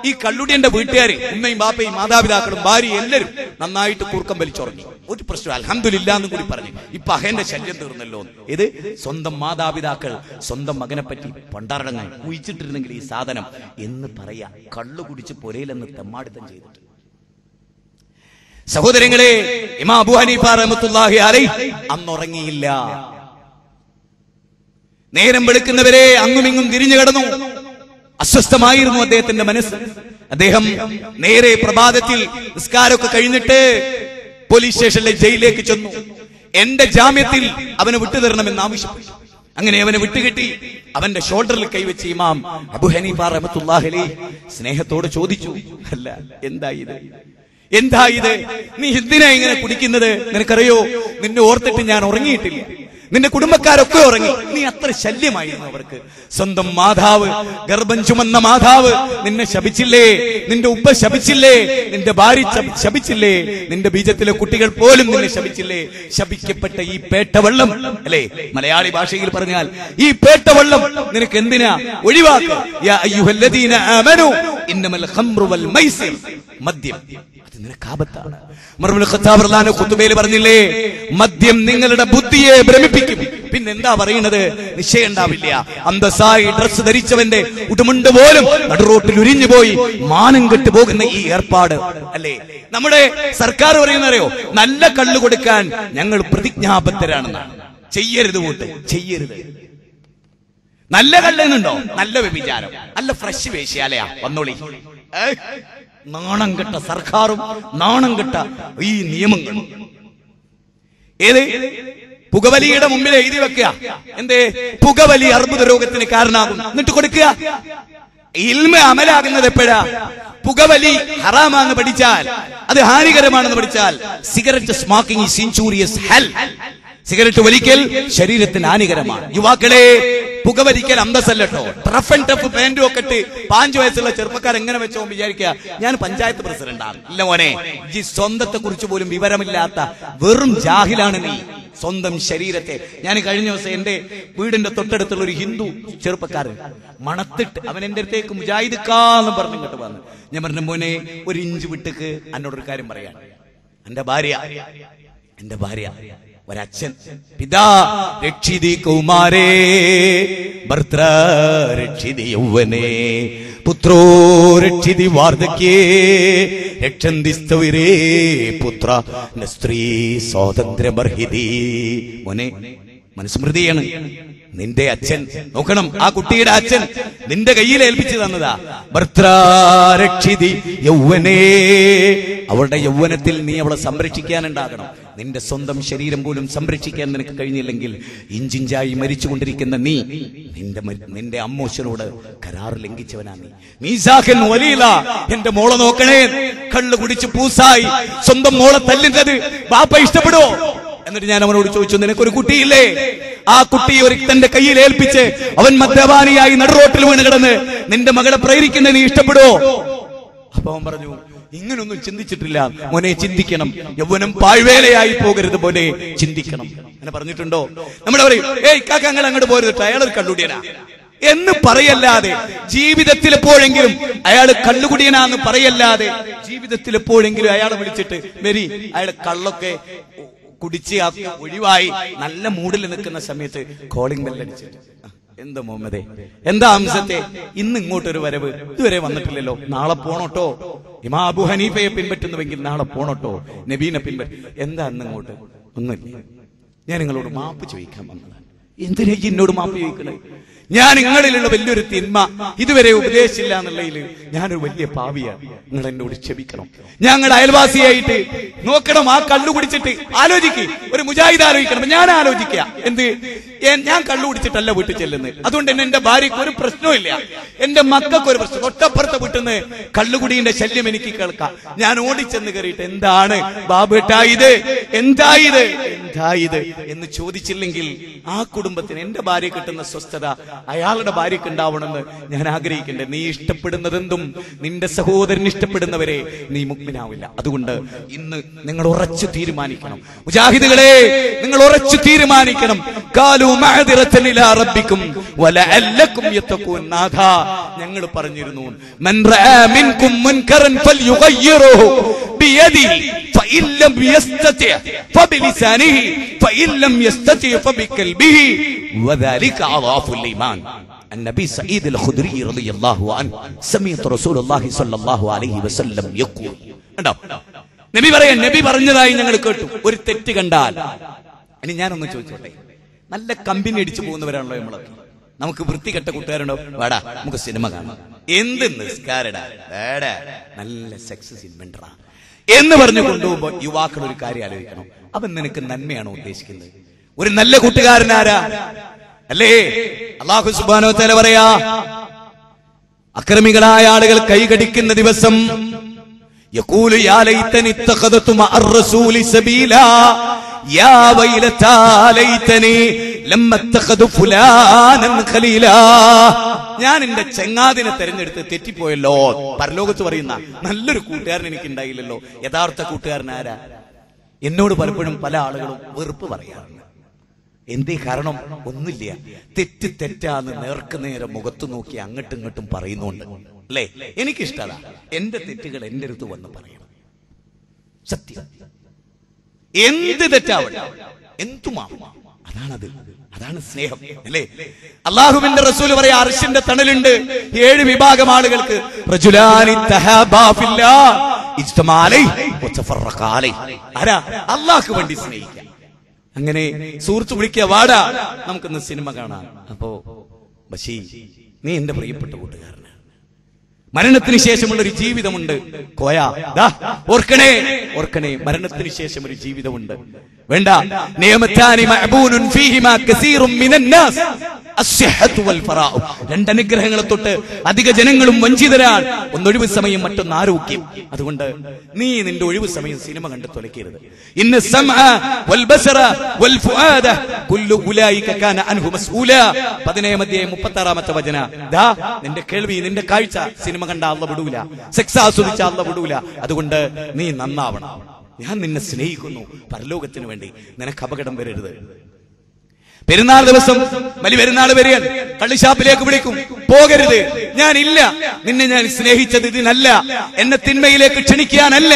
ഈ കള്ളുടിയന്റെ വീട്ടുകാര്, ഉമ്മയും ബാപ്പയും മാതാപിതാക്കളും ഭാര്യയും എല്ലാവരും നന്നായിട്ട് കൂർക്കം വലിച്ചുറങ്ങി. ഒരു പ്രശ്നം അൽഹംദുലില്ലാ എന്നും കൂടി പറഞ്ഞു. ഇപ്പൊ അഹന്റെ ശല്യം തീർന്നല്ലോ. ഇത് സ്വന്തം മാതാപിതാക്കൾ സ്വന്തം മകനെ പറ്റി പണ്ടാറടങ്ങാൻ കുഴിച്ചിട്ടിരുന്നെങ്കിൽ ഈ സാധനം എന്ന് പറയാ. കള്ളു കുടിച്ച് പൊരയിലെന്ന് തെമ്മാടിത്തം ചെയ്തിട്ട്. സഹോദരങ്ങളെ, ഇമാം അബൂ ഹനീഫ റഹ്മത്തുള്ളാഹി അലൈഹി അന്നുറങ്ങിയില്ല. നേരം വെളുക്കുന്നവരെ അങ്ങുമിങ്ങും തിരിഞ്ഞു കിടന്നു. അസ്വസ്ഥമായിരുന്നു അദ്ദേഹത്തിന്റെ മനസ്സ്. അദ്ദേഹം നേരെ പ്രഭാതത്തിൽ നിസ്കാരമൊക്കെ കഴിഞ്ഞിട്ട് പോലീസ് സ്റ്റേഷനിലെ ജയിലിലേക്ക് ചെന്നു. എന്റെ ജാമ്യത്തിൽ അവനെ വിട്ടുതരണമെന്ന് ആവശ്യപ്പെട്ടു. അങ്ങനെ അവനെ വിട്ടുകിട്ടി. അവന്റെ ഷോൾഡറിൽ കൈവച്ച് ഇമാം അബൂ ഹനീഫ റഹ്മത്തുള്ളാഹി അലൈഹി സ്നേഹത്തോട് ചോദിച്ചു, അല്ല എന്താ ഇത്? എന്താ ഇത്? നീ എന്തിനാ ഇങ്ങനെ കുടിക്കുന്നത്? നിനക്കറിയോ, നിന്നെ ഓർത്തിട്ട് ഞാൻ ഉറങ്ങിയിട്ടില്ല. നിന്റെ കുടുംബക്കാരൊക്കെ ഉറങ്ങി. നീ അത്ര ശല്യമായിരുന്നു അവർക്ക്. സ്വന്തം മാതാവ്, ഗർഭം ചുമന്ന മാതാവ് നിന്നെ ശപിച്ചില്ലേ? നിന്റെ ഉപ്പ ശപിച്ചില്ലേ? നിന്റെ ഭാര്യ ശപിച്ചില്ലേ? നിന്റെ ബീജത്തിലെ കുട്ടികൾ പോലും നിന്നെ ശപിച്ചില്ലേ? ശപിക്കപ്പെട്ട ഈ പേട്ടവെള്ളം അല്ലേ, മലയാളി ഭാഷയിൽ പറഞ്ഞാൽ ഈ പേട്ടവെള്ളം നിനക്ക് എന്തിനാ? ഒഴിവാക്ക്. യാ അയ്യുഹല്ലദീന ആമനൂ ഇന്നമൽ ഖംറു വൽ മൈസിർ, മദ്യം അത് നിനക്ക് ആപത്താണ്. ഉമർ ഇബ്നു ഖത്താബ് റളിയല്ലാഹു അൻഹു ഖുതുബയിൽ പറഞ്ഞില്ലേ, മദ്യം നിങ്ങളുടെ ബുദ്ധിയെ ഭ്രമിപ്പിക്കും. പിന്നെന്താ പറയുന്നത്? നിശ്ചയം ഉണ്ടാവില്ല. അന്തസ്സായി ഡ്രസ് ധരിച്ചവന്റെ ഉടുമുണ്ട് പോലും നടുറോട്ടിൽ ഉരിഞ്ഞു പോയി മാനം കെട്ടു പോകുന്ന ഈ ഏർപ്പാട് അല്ലേ നമ്മുടെ സർക്കാർ പറയുന്നറിയോ? നല്ല കള്ളു കൊടുക്കാൻ ഞങ്ങൾ പ്രതിജ്ഞാബദ്ധരാണെന്നാണ്. ചെയ്യരുത് കൂട്ട്, ചെയ്യരുത്. നല്ല കള്ളുന്നുണ്ടോ? നല്ല വ്യഭിചാരം, നല്ല ഫ്രഷ് വേശ്യാലയാ, വന്നോളി. നാണം കെട്ട സർക്കാരും നാണം കെട്ട ഈ നിയമങ്ങളും. ഏത് പുകവലിയുടെ മുമ്പിൽ എഴുതി വെക്കുക, എന്തേ? പുകവലി അർബുദ രോഗത്തിന് കാരണമാകും. എന്നിട്ട് കൊടുക്കുക. ഇൽമ അമലാകുന്നത് എപ്പോഴാ? പുകവലി ഹറാമാണെന്ന് പഠിച്ചാൽ, അത് ഹാനികരമാണെന്ന് പഠിച്ചാൽ. Cigarette smoking is injurious health. Cigarette വലിക്കൽ ശരീരത്തിന് ഹാനികരമാണ്. യുവാക്കളെ, പുകവലിക്കൽ അന്തസ്സല്ലോ. ടഫ് ആൻഡ് ടഫ് പാന്റും ഒക്കെ ഇട്ട് 5 വയസ്സുള്ള ചെറുപ്പക്കാർ എങ്ങനെ വെച്ചോ വിചാരിക്കുക ഞാൻ പഞ്ചായത്ത് പ്രസിഡന്റാണ്. ഇല്ല മോനെ, ഈ സ്വന്തത്തെ കുറിച്ച് പോലും വിവരമില്ലാത്ത വെറും ജാഹിലാണ് നീ. സ്വന്തം ശരീരത്തെ. ഞാൻ കഴിഞ്ഞ ദിവസം എന്റെ വീടിന്റെ തൊട്ടടുത്തുള്ള ഒരു ഹിന്ദു ചെറുപ്പക്കാരൻ മണത്തിട്ട് അവൻ എന്റെ അടുത്തേക്ക് മുജാഹിദ്ക്കാന്ന് പറഞ്ഞു ഇങ്ങോട്ട് വന്നു. ഞാൻ പറഞ്ഞു, മോനെ ഒരു ഇഞ്ച് വിട്ടേക്ക്, എന്നോടൊരു കാര്യം പറയാൻ. എന്റെ ഭാര്യ ഒരച്ഛൻ, പിതാ രക്ഷിതി കൗമാരേ ഭർത്ര രക്ഷിതി യൗവനേ പുത്രോ രക്ഷിതി വാർദ്ധക്യേ രക്ഷന്തി സ്ഥവിരേ പുത്ര സ്ത്രീ സ്വാതന്ത്ര്യമർഹിതി. മോനെ, മനുസ്മൃതിയാണ്. നിന്റെ അച്ഛൻ നോക്കണം, ആ കുട്ടിയുടെ അച്ഛൻ നിന്റെ കയ്യിൽ ഏൽപ്പിച്ചു തന്നതാ. ഭർത്താരക്ഷിതി യൗവനേ, അവളുടെ യൗവനത്തിൽ നീ അവളെ സംരക്ഷിക്കാനുണ്ടാകണം. നിന്റെ സ്വന്തം ശരീരം പോലും സംരക്ഷിക്കാൻ നിനക്ക് കഴിഞ്ഞില്ലെങ്കിൽ ഇഞ്ചിഞ്ചായി മരിച്ചുകൊണ്ടിരിക്കുന്ന നീ നിന്റെ അമ്മോശനോട് കരാർ ലംഘിച്ചവനാണ് നീ. മീസാഖൻ വലീല, എന്റെ മോളെ നോക്കണേ, കള്ളു കുടിച്ച് പൂസായി സ്വന്തം മോളെ തല്ലുന്നത് ബാപ്പ ഇഷ്ടപ്പെടുവോ? എന്നിട്ട് ഞാൻ അവനോട് ചോദിച്ചു, നിനക്കൊരു കുട്ടിയില്ലേ? ആ കുട്ടിയെ ഒരുത്തന്റെ കയ്യിൽ ഏൽപ്പിച്ച് അവൻ മദ്യപാനിയായി നടുറോട്ടിൽ വീണ് കിടന്ന് നിന്റെ മകളെ പ്രേരിക്കുന്നത് നീ ഇഷ്ടപ്പെടുവോ? അപ്പൊ അവൻ പറഞ്ഞു, ഇങ്ങനൊന്നും ചിന്തിച്ചിട്ടില്ല മോനെ, ചിന്തിക്കണം. യൗവനം പാഴ്വേലയായി പോകരുത് മോനെ, ചിന്തിക്കണം. അങ്ങനെ പറഞ്ഞിട്ടുണ്ടോ? നമ്മൾ പറയും, ഏയ് കാക്ക നിങ്ങൾ അങ്ങോട്ട് പോരുത്, അയാളൊരു കള്ളുടിയനാ എന്ന് പറയല്ലാതെ, ജീവിതത്തിൽ എപ്പോഴെങ്കിലും അയാൾ കള്ളുകുടിയനാന്ന് പറയല്ലാതെ, ജീവിതത്തിൽ എപ്പോഴെങ്കിലും അയാളെ വിളിച്ചിട്ട് വരി, അയാളെ കള്ളൊക്കെ കുടിച്ച് ഒഴിവായി നല്ല മൂഡിൽ നിൽക്കുന്ന സമയത്ത് കോളിംഗ് ബെല്ലടിച്ചിട്ട്, എന്താ മുഹമ്മദേ, എന്താ അംസത്തെ, ഇന്ന് ഇങ്ങോട്ടൊരു വരവ്, ഇതുവരെ വന്നിട്ടില്ലല്ലോ, നാളെ പോണോട്ടോ. ഇമാം അബൂ ഹനീഫയെ പിൻപറ്റുന്നുവെങ്കിൽ നാളെ പോണോട്ടോ, നബീനെ എന്താ അന്ന് ഇങ്ങോട്ട്? ഒന്നുമില്ല, ഞാൻ നിങ്ങളോട് മാപ്പ് ചോദിക്കാൻ വന്നതാണ്. എന്തിനാ എന്നോട് മാപ്പ് ചോദിക്കണേ? ഞാൻ നിങ്ങളിലുള്ള വലിയൊരു തിന്മ ഇതുവരെ ഉപദേശിച്ചില്ല എന്നുള്ളതിൽ ഞാനൊരു വലിയ പാവിയാണ്. നിങ്ങൾ എന്നോട് ക്ഷമിക്കണം. ഞങ്ങളുടെ അയൽവാസിയായിട്ട് നോക്കണം, ആ കള്ളു കുടിച്ചിട്ട് ആലോചിക്ക്. ഒരു മുജാഹിദ് ആലോചിക്കണം, ഞാൻ ആലോചിക്കുക. എന്ത്, ഞാൻ കള്ളു കുടിച്ചിട്ടല്ല വീട്ടിൽ ചെല്ലുന്നത്. അതുകൊണ്ട് തന്നെ എന്റെ ഭാര്യയ്ക്ക് ഒരു പ്രശ്നവും ഇല്ല, എന്റെ മക്കൾക്ക് ഒരു പ്രശ്നം. തൊട്ടപ്പുറത്തെ വീട്ടിൽ നിന്ന് കള്ളുകുടിയുടെ ശല്യം എനിക്ക് കേൾക്കാം. ഞാൻ ഓടിച്ചെന്ന് കയറിയിട്ട് എന്താണ് ബാബേട്ടായത്, എന്തായത് എന്ന് ചോദിച്ചില്ലെങ്കിൽ ആ കുടുംബത്തിന്, എന്റെ ഭാര്യ കിട്ടുന്ന സ്വസ്ഥത അയാളുടെ ഭാര്യക്ക് ഉണ്ടാവണമെന്ന് ഞാൻ ആഗ്രഹിക്കണ്ടേ? നീ ഇഷ്ടപ്പെടുന്നതെന്തും നിന്റെ സഹോദരൻ ഇഷ്ടപ്പെടുന്നവരെ നീ മുഅ്മിനാവില്ല. അതുകൊണ്ട് ഇന്ന് നിങ്ങൾ ഉറച്ചു തീരുമാനിക്കണം, മുജാഹിദുകളെ, നിങ്ങൾ ഉറച്ചു തീരുമാനിക്കണം. ഖാലൂ മഅദിറതൻ ഇലാ റബ്ബിക്കും വലഅല്ലകും യത്തഖൂൻ. നാഥ, ഞങ്ങൾ പറഞ്ഞിരുന്നു, മൻ റആ മിൻകും മുൻകറൻ ഫൽയുഗയ്യിറുഹു ബിയദിഹി ഫഇൻ ലം യസ്തതി ഫബിലിസാനിഹി ഫഇൻ ലം യസ്തതി ഫബിഖൽബിഹി വദാലിക അദാഫുൽ ഈമാൻ. النبي سعيد الخدري رضي الله عنه سمعت رسول الله صلى الله عليه وسلم يقول. നബി പറയാൻ, നബി പറഞ്ഞതായി ഞങ്ങൾ കേട്ടു, ഒരു തെറ്റ് കണ്ടാൽ. ഇനി ഞാനൊന്ന് ചോദിച്ചോട്ടെ, നല്ല കമ്പനി അടിച്ചു പോകുന്നവരാണല്ലോ നമ്മളൊക്കെ. നമുക്ക് വൃത്തികെട്ട കൂട്ടുകാരുണ്ടോ? വേടാ നമുക്ക് സിനിമ കാണാം, എന്ത് നിസ്കാരടാ, വേടാ നല്ല സെക്സ് സിനിമ എന്ന് പറഞ്ഞു കൊണ്ടുപോകുമ്പോ യുവാക്കൾ ഒരു കാര്യം ആലോചിക്കണം, അവൻ നിനക്ക് നന്മയാണോ ഉദ്ദേശിക്കുന്നത്? ഒരു നല്ല കൂട്ടുകാരനാരാ? അല്ലേ അല്ലാഹു സുബ്ഹാനഹു വ തആല പറയാ, അക്രമികളായ ആളുകൾ കൈകടിക്കുന്ന ദിവസം യഖൂലു യാ ലൈതനി ഇത്തഖദതു മഅർ റസൂലി സബീലാ യാ വൈലതാ ലൈതനി ലമ്മ ഇത്തഖദു ഫുലാനൻ ഖലീലാ. ഞാൻ എന്റെ ചെങ്ങാതിനെ തെരഞ്ഞെടുത്ത് തെറ്റിപ്പോയല്ലോ. പരലോകത്ത് പറയുന്ന നല്ലൊരു കൂട്ടുകാരൻ എനിക്ക് ഉണ്ടായില്ലല്ലോ. യഥാർത്ഥ കൂട്ടുകാരൻ ആരാ? എന്നോട് പലപ്പോഴും പല ആളുകളും വെറുപ്പ് പറയാറുണ്ട്. എന്തേ കാരണം? ഒന്നുമില്ല, തെറ്റ് തെറ്റാന്ന് നേർക്ക് നേരെ മുഖത്ത് നോക്കി അങ്ങോട്ടും ഇങ്ങോട്ടും പറയുന്നുണ്ട് അല്ലേ. എനിക്കിഷ്ടതാ എന്റെ തെറ്റുകൾ എന്റെ അടുത്ത് വന്ന് പറയണം. സത്യം, എന്ത് തെറ്റാവട്ടെ, എന്തുമാവും, അതാണ് സ്നേഹം അല്ലേ. അള്ളാഹുവിന്റെ റസൂൽ പറയാ, അർശിന്റെ തണലുണ്ട് 7 വിഭാഗം ആളുകൾക്ക്. റജുലാനി തഹാബാ ഫില്ലാഹ് ഇജ്തമാ അലൈഹി വതഫറഖ അലൈഹി. ആരാ? അല്ലാഹുവിന് വേണ്ടി സ്നേഹിക്കുക. അങ്ങനെ സുഹൃത്ത് വിളിക്കുക, വാടാ നമുക്കൊന്ന് സിനിമ കാണാം. അപ്പോ ബഷീ, നീ എന്റെ പ്രിയപ്പെട്ട കൂട്ടുകാരനാണ്. മരണത്തിന് ശേഷമുള്ള ഒരു ജീവിതമുണ്ട് കോയ, ഓർക്കണേ ഓർക്കണേ, മരണത്തിന് ശേഷം ഒരു ജീവിതമുണ്ട്. വേണ്ട, നിയമത്താനി മഅബൂനുൻ ഫീഹിമാ കസീറുൻ മിനന്നാസ് അസ്സഹത്തു വൽ ഫറാഉ. 2 അനുഗ്രഹങ്ങളെ തൊട്ട് അധിക ജനങ്ങളും വഞ്ചിതരാണ്. ഒന്നൊഴിവ് സമയം, മറ്റൊന്ന് ആരോഗ്യം. അതുകൊണ്ട് നീ നിന്റെ ഒഴിവ് സമയം സിനിമ കണ്ട് തൊലക്കരുത്. ഇന്ന സമഅ വൽ ബസറ വൽ ഫുആദ കുല്ലു ഉലൈക കാന അൻഹു മസ്ഊലാ. 16-36 വചന. ദാ നിന്റെ കേൾവി, നിന്റെ കാഴ്ച സിനിമ കണ്ട അല്ലാഹു വിടൂല, സെക്സ് ആസ്വദിച്ച അല്ലാഹു വിടൂല. അതുകൊണ്ട് നീ നന്നാവണം. ഞാൻ നിന്നെ സ്നേഹിക്കുന്നു. പരലോകത്തിന് വേണ്ടി നിനക്ക് അപകടം വരരുത്. പെരുന്നാൾ ദിവസം വലിയ പെരുന്നാൾ വരികയാണ്, കള്ളിഷാപ്പിലേക്ക് വിളിക്കും, പോകരുത്. ഞാനില്ല, നിന്നെ ഞാൻ സ്നേഹിച്ചത് ഇതിനല്ല, എന്നെ തിന്മയിലേക്ക് ക്ഷണിക്കാനല്ല.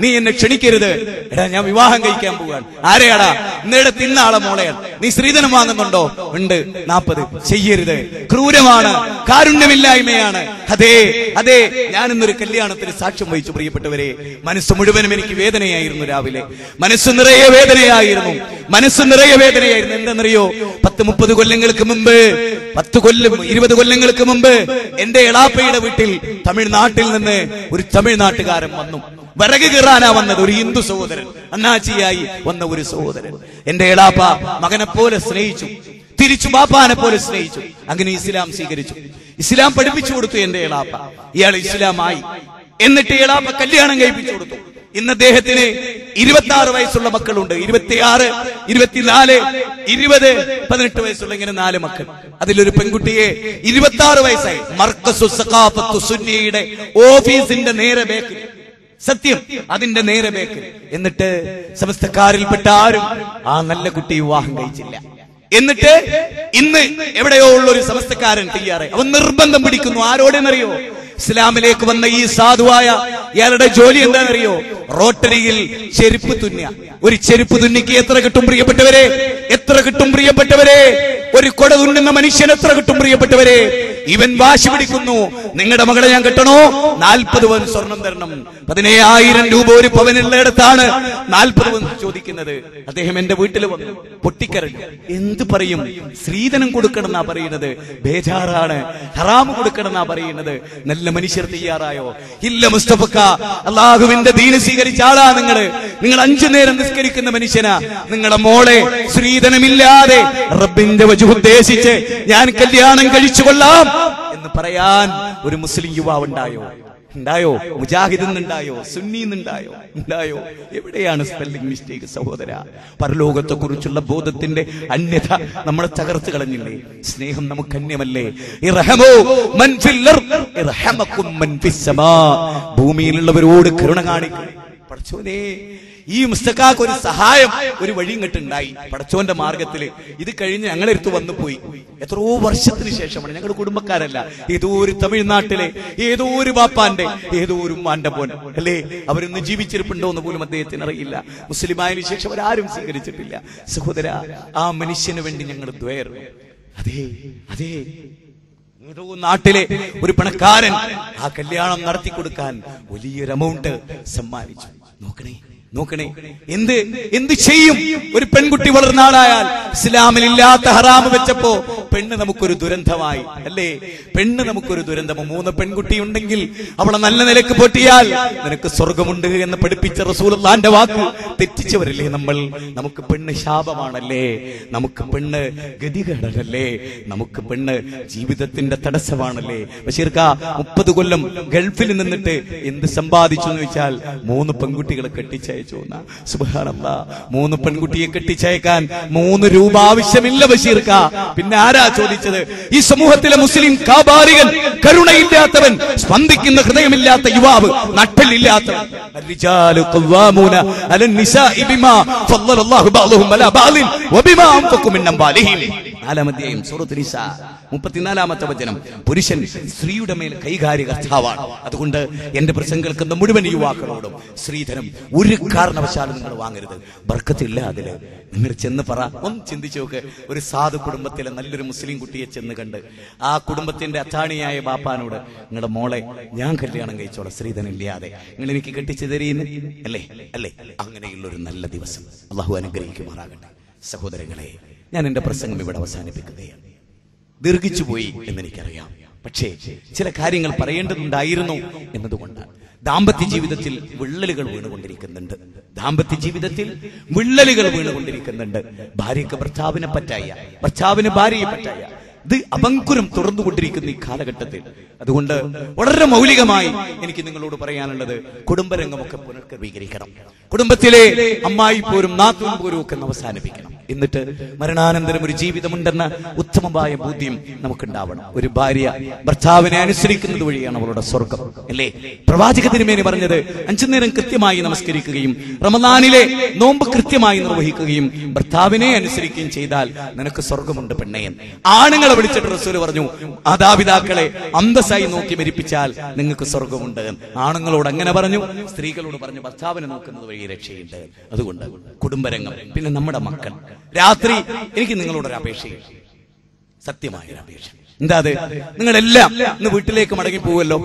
നീ എന്നെ ക്ഷണിക്കരുത്. എടാ, ഞാൻ വിവാഹം കഴിക്കാൻ പോവാൻ. ആരെയാടാ? ഇന്നയുടെ തിന്നാളെ മോളെയാണ്. നീ സ്ത്രീധനം വാങ്ങുന്നുണ്ടോ? ഉണ്ട്, 40. ചെയ്യരുത്, ക്രൂരമാണ്, കാരുണ്യമില്ലായ്മയാണ്. അതെ അതെ, ഞാനിന്നൊരു കല്യാണത്തിന് സാക്ഷ്യം വഹിച്ചു. പ്രിയപ്പെട്ടവരെ, മനസ്സ് മുഴുവനും എനിക്ക് വേദനയായിരുന്നു. രാവിലെ മനസ്സ് നിറയെ വേദനയായിരുന്നു. എന്തെന്നറിയോ? 10-30 കൊല്ലങ്ങൾക്ക് മുമ്പ്, 10 കൊല്ലം 20 കൊല്ലങ്ങൾക്ക് മുമ്പ് എന്റെ എളാപ്പയുടെ വീട്ടിൽ തമിഴ്നാട്ടിൽ നിന്ന് ഒരു തമിഴ്നാട്ടുകാരൻ വന്നു. വിറക് കീറാനാ വന്നത്. ഒരു ഹിന്ദു സഹോദരൻ, അണ്ണാച്ചിയായി വന്ന ഒരു സഹോദരൻ. എന്റെ എളാപ്പ മകനെ പോലെ സ്നേഹിച്ചു, തിരിച്ചു ബാപ്പാനെ പോലെ സ്നേഹിച്ചു. അങ്ങനെ ഇസ്ലാം സ്വീകരിച്ചു. ഇസ്ലാം പഠിപ്പിച്ചു കൊടുത്തു എന്റെ എളാപ്പ. ഇയാൾ ഇസ്ലാമായി. എന്നിട്ട് എളാപ്പ കല്യാണം കഴിപ്പിച്ചു കൊടുത്തു. ഇന്ന് അദ്ദേഹത്തിന് 26 വയസ്സുള്ള മക്കളുണ്ട്. 26, 24, 20, 18 വയസ്സുള്ള ഇങ്ങനെ 4 മക്കൾ. അതിലൊരു പെൺകുട്ടിയെ 26 വയസ്സായി. മർക്കസു സഖാഫത്തു സുന്നിയുടെ ഓഫീസിന്റെ നേരെ ബേക്കിൽ, സത്യം, അതിന്റെ നേരെ ബേക്കിൽ. എന്നിട്ട് സമസ്തക്കാരിൽപ്പെട്ട ആരും ആ നല്ല കുട്ടി വിവാഹം കഴിച്ചില്ല. എന്നിട്ട് ഇന്ന് എവിടെയോ ഉള്ള ഒരു സമസ്തക്കാരൻ തയ്യാറായി. അവൻ നിർബന്ധം പിടിക്കുന്നു. ആരോടെന്നറിയോ? ഇസ്ലാമിലേക്ക് വന്ന ഈ സാധുവായ ഇയാളുടെ ജോലി എന്താണെന്നറിയോ? റോട്ടറിയിൽ ചെരുപ്പ് തുന്നുക. ഒരു ചെരുപ്പ് തുന്നിക്ക് എത്ര കിട്ടും പ്രിയപ്പെട്ടവരെ? എത്ര കിട്ടും പ്രിയപ്പെട്ടവരെ? ഒരു കൊട തുന്നുന്ന മനുഷ്യൻ എത്ര കിട്ടും പ്രിയപ്പെട്ടവരെ? ഇവൻ വാശി പിടിക്കുന്നു, നിങ്ങളുടെ മകളെ ഞാൻ കെട്ടണോ? 40 പവൻ സ്വർണം തരണം. 17,000 രൂപ ഒരു പവനുള്ളിടത്താണ് 40 പവൻ ചോദിക്കുന്നത്. അദ്ദേഹം എന്റെ വീട്ടിൽ വന്നു, പൊട്ടിക്കരഞ്ഞു. എന്ത് പറയും? സ്ത്രീധനം കൊടുക്കണം എന്നാ പറയുന്നത്, ബേജാറാണ്. ഹറാമ് കൊടുക്കണം എന്നാ പറയുന്നത്. നല്ല മനുഷ്യർ തയ്യാറായോ? ഇല്ല മുസ്തഫക്ക, അള്ളാഹുവിന്റെ ദീന് സ്വീകരിച്ച ആളാ നിങ്ങൾ. 5 നേരം നിസ്കരിക്കുന്ന മനുഷ്യനാ. നിങ്ങളുടെ മോളെ സ്ത്രീധനമില്ലാതെ റബ്ബിന്റെ വജഹ് ഉദ്ദേശിച്ച് ഞാൻ കല്യാണം കഴിച്ചു കൊള്ളാം എന്ന് പറയാൻ ഒരു മുസ്ലിം യുവാവ് ഉണ്ടായോ? മുജാഹിദുണ്ടായോ? സുന്നിന്നുണ്ടായോ? ഉണ്ടായോ? എവിടെയാണ് സ്പെല്ലിംഗ് മിസ്റ്റേക്ക് സഹോദര? പരലോകത്തെ കുറിച്ചുള്ള ബോധത്തിന്റെ അന്യത നമ്മളെ തകർത്ത് കളഞ്ഞില്ലേ? സ്നേഹം നമുക്ക് അന്യമല്ലേ? ഇർഹമു മൻ ഫിൽ അർദ് ഇർഹമകും മൻ ഫിസ് സമാ. ഭൂമിയിലുള്ളവരോട് കരുണ കാണിക്കുക. പടച്ചോനെ, ഈ മുസ്തഖാക്ക് ഒരു സഹായം, ഒരു വഴി ഇങ്ങോട്ടുണ്ടായി പടച്ചോന്റെ മാർഗത്തില്. ഇത് കഴിഞ്ഞ് ഞങ്ങളെടുത്ത് വന്നു പോയി. എത്രയോ വർഷത്തിന് ശേഷമാണ്. ഞങ്ങൾ കുടുംബക്കാരല്ല, ഏതോ ഒരു തമിഴ്നാട്ടിലെ ഏതോ ഒരു ബാപ്പാന്റെ ഏതോ ഒരു ഉമ്മാന്റെ പോൻ അല്ലേ. അവരൊന്ന് ജീവിച്ചിരിപ്പുണ്ടോ എന്ന് പോലും അദ്ദേഹത്തിന് അറിയില്ല. മുസ്ലിമായതിനു ശേഷം അവരാരും സ്വീകരിച്ചിട്ടില്ല. സഹോദര, ആ മനുഷ്യന് വേണ്ടി ഞങ്ങൾ ദ്വയർന്നു. അതെ അതെ, ഏതോ നാട്ടിലെ ഒരു പണക്കാരൻ ആ കല്യാണം നടത്തി കൊടുക്കാൻ വലിയൊരു എമൗണ്ട് സമ്മാനിച്ചു. നോക്കണേ, നോക്കണേ, എന്ത് ചെയ്യും ഒരു പെൺകുട്ടി വളർന്ന ആളായാൽ? ഇസ്ലാമിലില്ലാത്ത ഹറാമ് വെച്ചപ്പോ പെണ്ണ് നമുക്കൊരു ദുരന്തമായി, അല്ലേ? പെണ്ണ് നമുക്കൊരു ദുരന്തമോ? 3 പെൺകുട്ടി ഉണ്ടെങ്കിൽ അവളെ നല്ല നിലക്ക് പൊട്ടിയാൽ നിനക്ക് സ്വർഗമുണ്ട് എന്ന് പഠിപ്പിച്ച റസൂലുള്ളാഹിന്റെ വാക്ക് തെറ്റിച്ചവരല്ലേ നമ്മൾ? നമുക്ക് പെണ്ണ് ശാപമാണല്ലേ? നമുക്ക് പെണ്ണ് ഗതികേടല്ലേ? നമുക്ക് പെണ്ണ് ജീവിതത്തിന്റെ തടസ്സമാണല്ലേ? ബഷീർക്ക 30 കൊല്ലം ഗൾഫിൽ നിന്നിട്ട് എന്ത് സമ്പാദിച്ചു എന്ന് വെച്ചാൽ 3 പെൺകുട്ടികളെ കെട്ടിച്ചയച്ചു. സുബ്ഹാനല്ലാഹ്, 3 പെൺകുട്ടിയെ കെട്ടിച്ചയക്കാൻ 3 രൂപ ആവശ്യമില്ല ബഷീർക്ക. പിന്നെ ആരാ ചോദിച്ചത്? ഈ സമൂഹത്തിലെ മുസ്ലിം കാബാലികൻ, കരുണയില്ലാത്തവൻ, സ്പന്ദിക്കുന്ന ഹൃദയമില്ലാത്ത യുവാവ്, നട്ടലില്ലാത്തവൻ. അർരിജാലു ഖവ്വാമൂന അലൻ നിസാഇ ബിമാ ഫളലല്ലാഹു ബഅദഹും അലാ ബഅദിൻ വബിമാ അൻഫഖു മിൻ അംവാലിഹിം. 4-ാം അധ്യായം സൂറത്തുൽ നിസാ 34-ാമത്തെ വചനം. പുരുഷൻ സ്ത്രീയുടെ മേൽ കൈകാര്യകർത്താവാണ്. അതുകൊണ്ട് എന്റെ പ്രസംഗം കേൾക്കുന്ന മുഴുവൻ യുവാക്കളോടും സ്ത്രീധനം ഒരു കാരണവശാലും നിങ്ങൾ വാങ്ങരുത്. ബർക്കത്തില്ല അതില്. നിങ്ങൾ ചെന്ന് പറ, ഒന്ന് ചിന്തിച്ചു നോക്ക്. ഒരു സാധു കുടുംബത്തിലെ നല്ലൊരു മുസ്ലിം കുട്ടിയെ ചെന്ന് കണ്ട് ആ കുടുംബത്തിന്റെ അത്താണിയായ ബാപ്പാനോട്, നിങ്ങളുടെ മോളെ ഞാൻ കല്യാണം കഴിച്ചോളാം സ്ത്രീധനം ഇല്ലാതെ, നിങ്ങൾ എനിക്ക് കെട്ടിച്ചു തരീന്ന് അല്ലേ? അങ്ങനെയുള്ളൊരു നല്ല ദിവസം അള്ളാഹു അനുഗ്രഹിക്കുമാറാകട്ടെ. സഹോദരങ്ങളെ, ഞാൻ എന്റെ പ്രസംഗം ഇവിടെ അവസാനിപ്പിക്കുകയാണ്. ദീർഘിച്ചു പോയി എന്നെനിക്കറിയാം, പക്ഷേ ചില കാര്യങ്ങൾ പറയേണ്ടതുണ്ടായിരുന്നു എന്നതുകൊണ്ടാണ്. ദാമ്പത്യ ജീവിതത്തിൽ വിള്ളലുകൾ വീണുകൊണ്ടിരിക്കുന്നുണ്ട്. ഭാര്യയ്ക്ക് ഭർത്താവിനെ പറ്റായ, ഭർത്താവിന് ഭാര്യയെ പറ്റായ, ഇത് അപങ്കുരം തുറന്നുകൊണ്ടിരിക്കുന്ന ഈ കാലഘട്ടത്തിൽ. അതുകൊണ്ട് വളരെ മൗലികമായി എനിക്ക് നിങ്ങളോട് പറയാനുള്ളത്, കുടുംബരംഗമൊക്കെ പുനർക്രമീകരിക്കണം. കുടുംബത്തിലെ അമ്മായി പോരും നാത്തൂൻ പോരും ഒക്കെ അവസാനിപ്പിക്കണം. എന്നിട്ട് മരണാനന്തരം ഒരു ജീവിതമുണ്ടെന്ന ഉത്തമമായ ബോധ്യം നമുക്കുണ്ടാവണം. ഒരു ഭാര്യ ഭർത്താവിനെ അനുസരിക്കുന്നത് വഴിയാണ് അവളുടെ സ്വർഗം, അല്ലേ? പ്രവാചക തിരുമേനി പറഞ്ഞത് 5 നേരം കൃത്യമായി നമസ്കരിക്കുകയും റമദാനിലെ നോമ്പ് കൃത്യമായി നിർവഹിക്കുകയും ഭർത്താവിനെ അനുസരിക്കുകയും ചെയ്താൽ നിനക്ക് സ്വർഗമുണ്ട് പെണ്ണേൻ. ആണുങ്ങളെ വിളിച്ചിട്ട് റസൂല് പറഞ്ഞു, മാതാപിതാക്കളെ അന്തസ്സായി നോക്കി മരിപ്പിച്ചാൽ നിങ്ങൾക്ക് സ്വർഗമുണ്ട്. ആണുങ്ങളോട് അങ്ങനെ പറഞ്ഞു, സ്ത്രീകളോട് പറഞ്ഞു ഭർത്താവിനെ നോക്കുന്നത് വഴി രക്ഷയുണ്ട്. അതുകൊണ്ട് കുടുംബരംഗം, പിന്നെ നമ്മുടെ മക്കൾ. രാത്രി എനിക്ക് നിങ്ങളോടൊരു അപേക്ഷയും, സത്യമായൊരു അപേക്ഷ. എന്താ അത്? നിങ്ങളെല്ലാം ഇന്ന് വീട്ടിലേക്ക് മടങ്ങി പോവല്ലോ.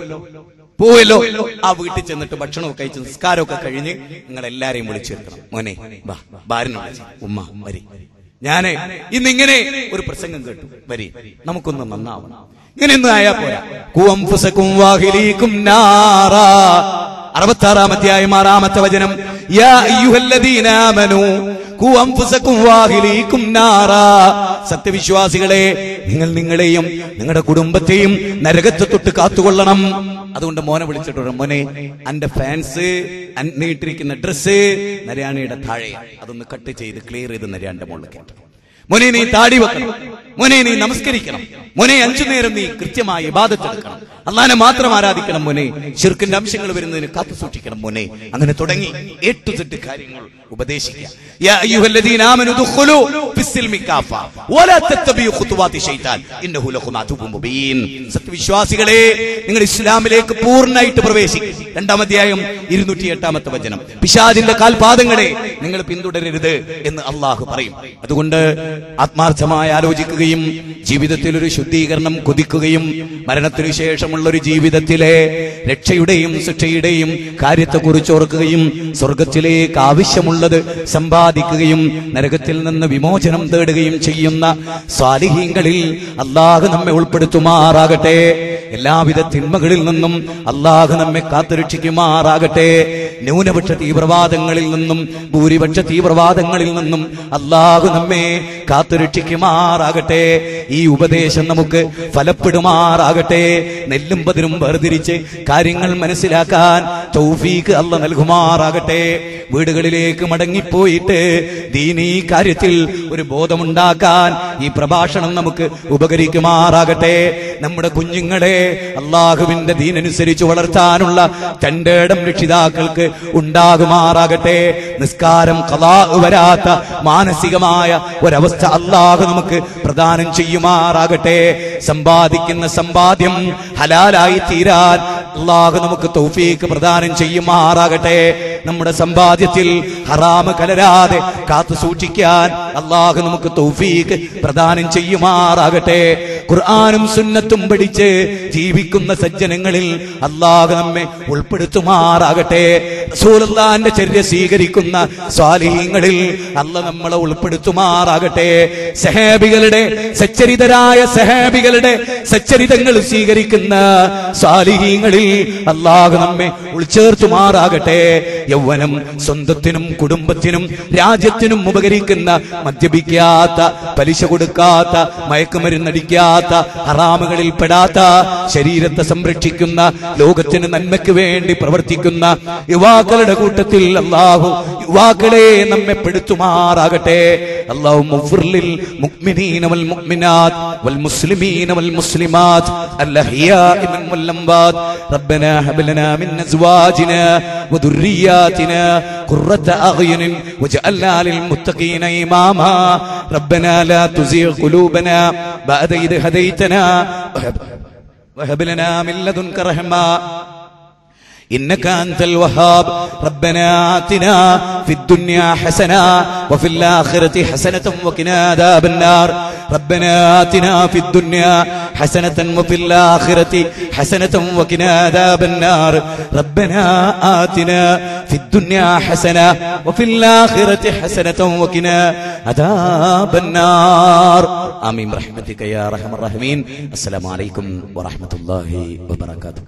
ആ വീട്ടിൽ ചെന്നിട്ട് ഭക്ഷണമൊക്കെ കഴിച്ച് നിസ്കാരമൊക്കെ കഴിഞ്ഞ് നിങ്ങൾ എല്ലാരെയും വിളിച്ചിരുത്തണം. മോനെ വാ, ഭാര്യനെ വിളിച്ച്, ഉമ്മ വരി, ഞാന് ഇന്നിങ്ങനെ ഒരു പ്രസംഗം കേട്ടു, വരി, നമുക്കൊന്ന് നന്നാവണം. ഇങ്ങനെയൊന്നും ആയാ പോരാ. ഖുഅൻഫുസകും വാഹിലീകും നാറാ 66-ാം അധ്യായം 6-ാമത്തെ വചനം. യാ അയ്യുഹല്ലദീന ആമനൂ ഖു അൻഫുസകും വാഹിലീകും നാറാ. സത്യവിശ്വാസികളെ, നിങ്ങൾ നിങ്ങളെയും നിങ്ങളുടെ കുടുംബത്തെയും നരകത്തെ തൊട്ട് കാത്തുകൊള്ളണം. അതുകൊണ്ട് മോനെ വിളിച്ചിട്ട്, മോനെ അന്റെ ഫാൻസ് നീട്ടിരിക്കുന്ന ഡ്രസ്സ് നരയാണിയുടെ താഴെയാണ്, അതൊന്ന് കട്ട് ചെയ്ത് ക്ലിയർ ചെയ്ത് നരയാന്റെ മുകളിൽ കേട്ടു. മോനെ നീ താടി വെക്കണം, മോനെ നീ നമസ്കരിക്കണം, മോനെ 5 നേരം നീ കൃത്യമായി ഇബാദത്ത് എടുക്കണം, അല്ലാഹനെ മാത്രം ആരാധിക്കണം മോനെ, ശിർക്കിന്റെ അംശങ്ങൾ വരുന്നതിന് കാത്തു സൂക്ഷിക്കണം മോനെ. അങ്ങനെ തുടങ്ങി 8 തെറ്റ് കാര്യങ്ങൾ ഉപദേശിക്കുക. യാ അയ്യുഹല്ലദീന ആമനൂ ദുഖുലൂ ഫിസ്സിൽമി കാഫ വലാ തത്തബിഉ ഖുതുവാതി ശൈത്താൻ ഇന്നഹു ലക്കും അദുവ്വുൻ മുബീൻ. സത്യവിശ്വാസികളെ, നിങ്ങൾ ഇസ്ലാമിലേക്ക് പൂർണ്ണമായിട്ട് പ്രവേശിക്കുക. 2-ാം അധ്യായം 208-ാമത്തെ വചനം. പിശാചിന്റെ കാൽപാദങ്ങളെ നിങ്ങൾ പിന്തുടരരുത് എന്ന് അള്ളാഹു പറയും. അതുകൊണ്ട് ആത്മാർത്ഥമായി ആലോചിക്കുകയും ജീവിതത്തിൽ ഒരു ശുദ്ധീകരണം കൊതിക്കുകയും മരണത്തിനു ശേഷമുള്ള ഒരു ജീവിതത്തിലെ രക്ഷയുടെയും ശിക്ഷയുടെയും കാര്യത്തെക്കുറിച്ച് ഓർക്കുകയും സ്വർഗത്തിലേക്ക് ആവശ്യമുള്ളത് സമ്പാദിക്കുകയും നരകത്തിൽ നിന്ന് വിമോചനം തേടുകയും ചെയ്യുന്ന സ്വാലിഹീങ്ങളിൽ അല്ലാഹു നമ്മെ ഉൾപ്പെടുത്തുമാറാകട്ടെ. എല്ലാവിധ തിന്മകളിൽ നിന്നും അല്ലാഹു നമ്മെ കാത്തുരക്ഷിക്കുമാറാകട്ടെ. ന്യൂനപക്ഷ തീവ്രവാദങ്ങളിൽ നിന്നും ഭൂരിപക്ഷ തീവ്രവാദങ്ങളിൽ നിന്നും അല്ലാഹു നമ്മെ കാത്തുരക്ഷിക്കുമാറാകട്ടെ. ഈ ഉപദേശം നമുക്ക് ഫലപ്പെടുമാറാകട്ടെ. നെല്ലും പതിരും വേർതിരിച്ച് കാര്യങ്ങൾ മനസ്സിലാക്കാൻ തൗഫീഖ് അല്ലാഹു നൽകുമാറാകട്ടെ. വീടുകളിലേക്ക് മടങ്ങിപ്പോയിട്ട് ദീനീ കാര്യത്തിൽ ഒരു ബോധമുണ്ടാക്കാൻ ഈ പ്രഭാഷണം നമുക്ക് ഉപകരിക്കുമാറാകട്ടെ. നമ്മുടെ കുഞ്ഞുങ്ങളെ അള്ളാഹുവിന്റെ ദീനനുസരിച്ച് വളർത്താനുള്ള തന്റേടം രക്ഷിതാക്കൾക്ക് ഉണ്ടാകുമാറാകട്ടെ. നിസ്കാരം ഖളാ വരാത്ത മാനസികമായ ഒരവസ്ഥ അള്ളാഹു നമുക്ക് പ്രദാനം ചെയ്യുമാറാകട്ടെ. സമ്പാദിക്കുന്ന സമ്പാദ്യം ഹലാലായി തീരാൻ അള്ളാഹു നമുക്ക് തൗഫീഖ് പ്രദാനം ചെയ്യുമാറാകട്ടെ. നമ്മുടെ സമ്പാദ്യത്തിൽ ഹറാമ് കലരാതെ കാത്തു സൂക്ഷിക്കാൻ അള്ളാഹു നമുക്ക് തൗഫീഖ് പ്രദാനം ചെയ്യുമാറാകട്ടെ. ഖുർആനും സുന്നത്തും പഠിച്ച് ജീവിക്കുന്ന സജ്ജനങ്ങളിൽ അല്ലാഹു നമ്മെ ഉൾപ്പെടുത്തുമാറാകട്ടെ. റസൂലുള്ളാഹിന്റെ ചര്യ സ്വീകരിക്കുന്ന സ്വാലിഹീങ്ങളിൽ അല്ലാഹു നമ്മളെ ഉൾപ്പെടുത്തുമാറാകട്ടെ. സഹാബികളുടെ സച്ചരിതരായ സഹാബികളുടെ സച്ചരിതങ്ങൾ സ്വീകരിക്കുന്ന സ്വാലിഹീങ്ങളിൽ അല്ലാഹു നമ്മെ ഉൾച്ചേർത്തുമാറാകട്ടെ. യൗവനം സ്വന്തത്തിനും കുടുംബത്തിനും രാജ്യത്തിനും ഉപകരിക്കുന്ന, മദ്യപിക്കാത്ത, പലിശ കൊടുക്കാത്ത, മയക്കുമരുന്നടിക്കാത്ത, ഹറാമുകളിൽ പെടാത്ത, ശരീരത്തെ സംരക്ഷിക്കുന്ന, ലോകത്തിന് നന്മയ്ക്ക് വേണ്ടി പ്രവർത്തിക്കുന്ന യുവാക്കളുടെ കൂട്ടത്തിൽ അല്ലാഹു യുവാക്കളെ നമ്മെ പെടുത്തുമാറാകട്ടെ. അല്ലാഹുമ്മ ഗ്ഫിർലിൽ മുഅ്മിനീന വൽ മുഅ്മിനാത്ത് വൽ മുസ്ലിമീന വൽ മുസ്ലിമാത്ത് അൽഅഹ്യാഇ മിൻഹും വൽ അംവാത്ത്. റബ്ബനാ ഹബ് ലനാ മിൻ അസ്വാജിനാ വദുർരിയാതിനാ ഖുർറത അഗ്യുനിൻ വജഅൽനാ ലിൽ മുത്തഖീന ഇമാമാ. റബ്ബനാ ലാ തുസിഗ് ഖുലൂബനാ ബഅദ ഇദ് ഹദൈതനാ വഹബ് ലനാ മിൻ ലദുൻക റഹ്മ إنك أنت الوهاب. ربنا آتنا في الدنيا حسنة وفي الآخرة حسنة وقنا عذاب النار. ربنا آتنا في الدنيا حسنة وفي الآخرة حسنة وقنا عذاب النار. ربنا آتنا في الدنيا حسنة وفي الآخرة حسنة وقنا عذاب النار. آمين برحمتك يا أرحم الراحمين. السلام عليكم ورحمة الله وبركاته.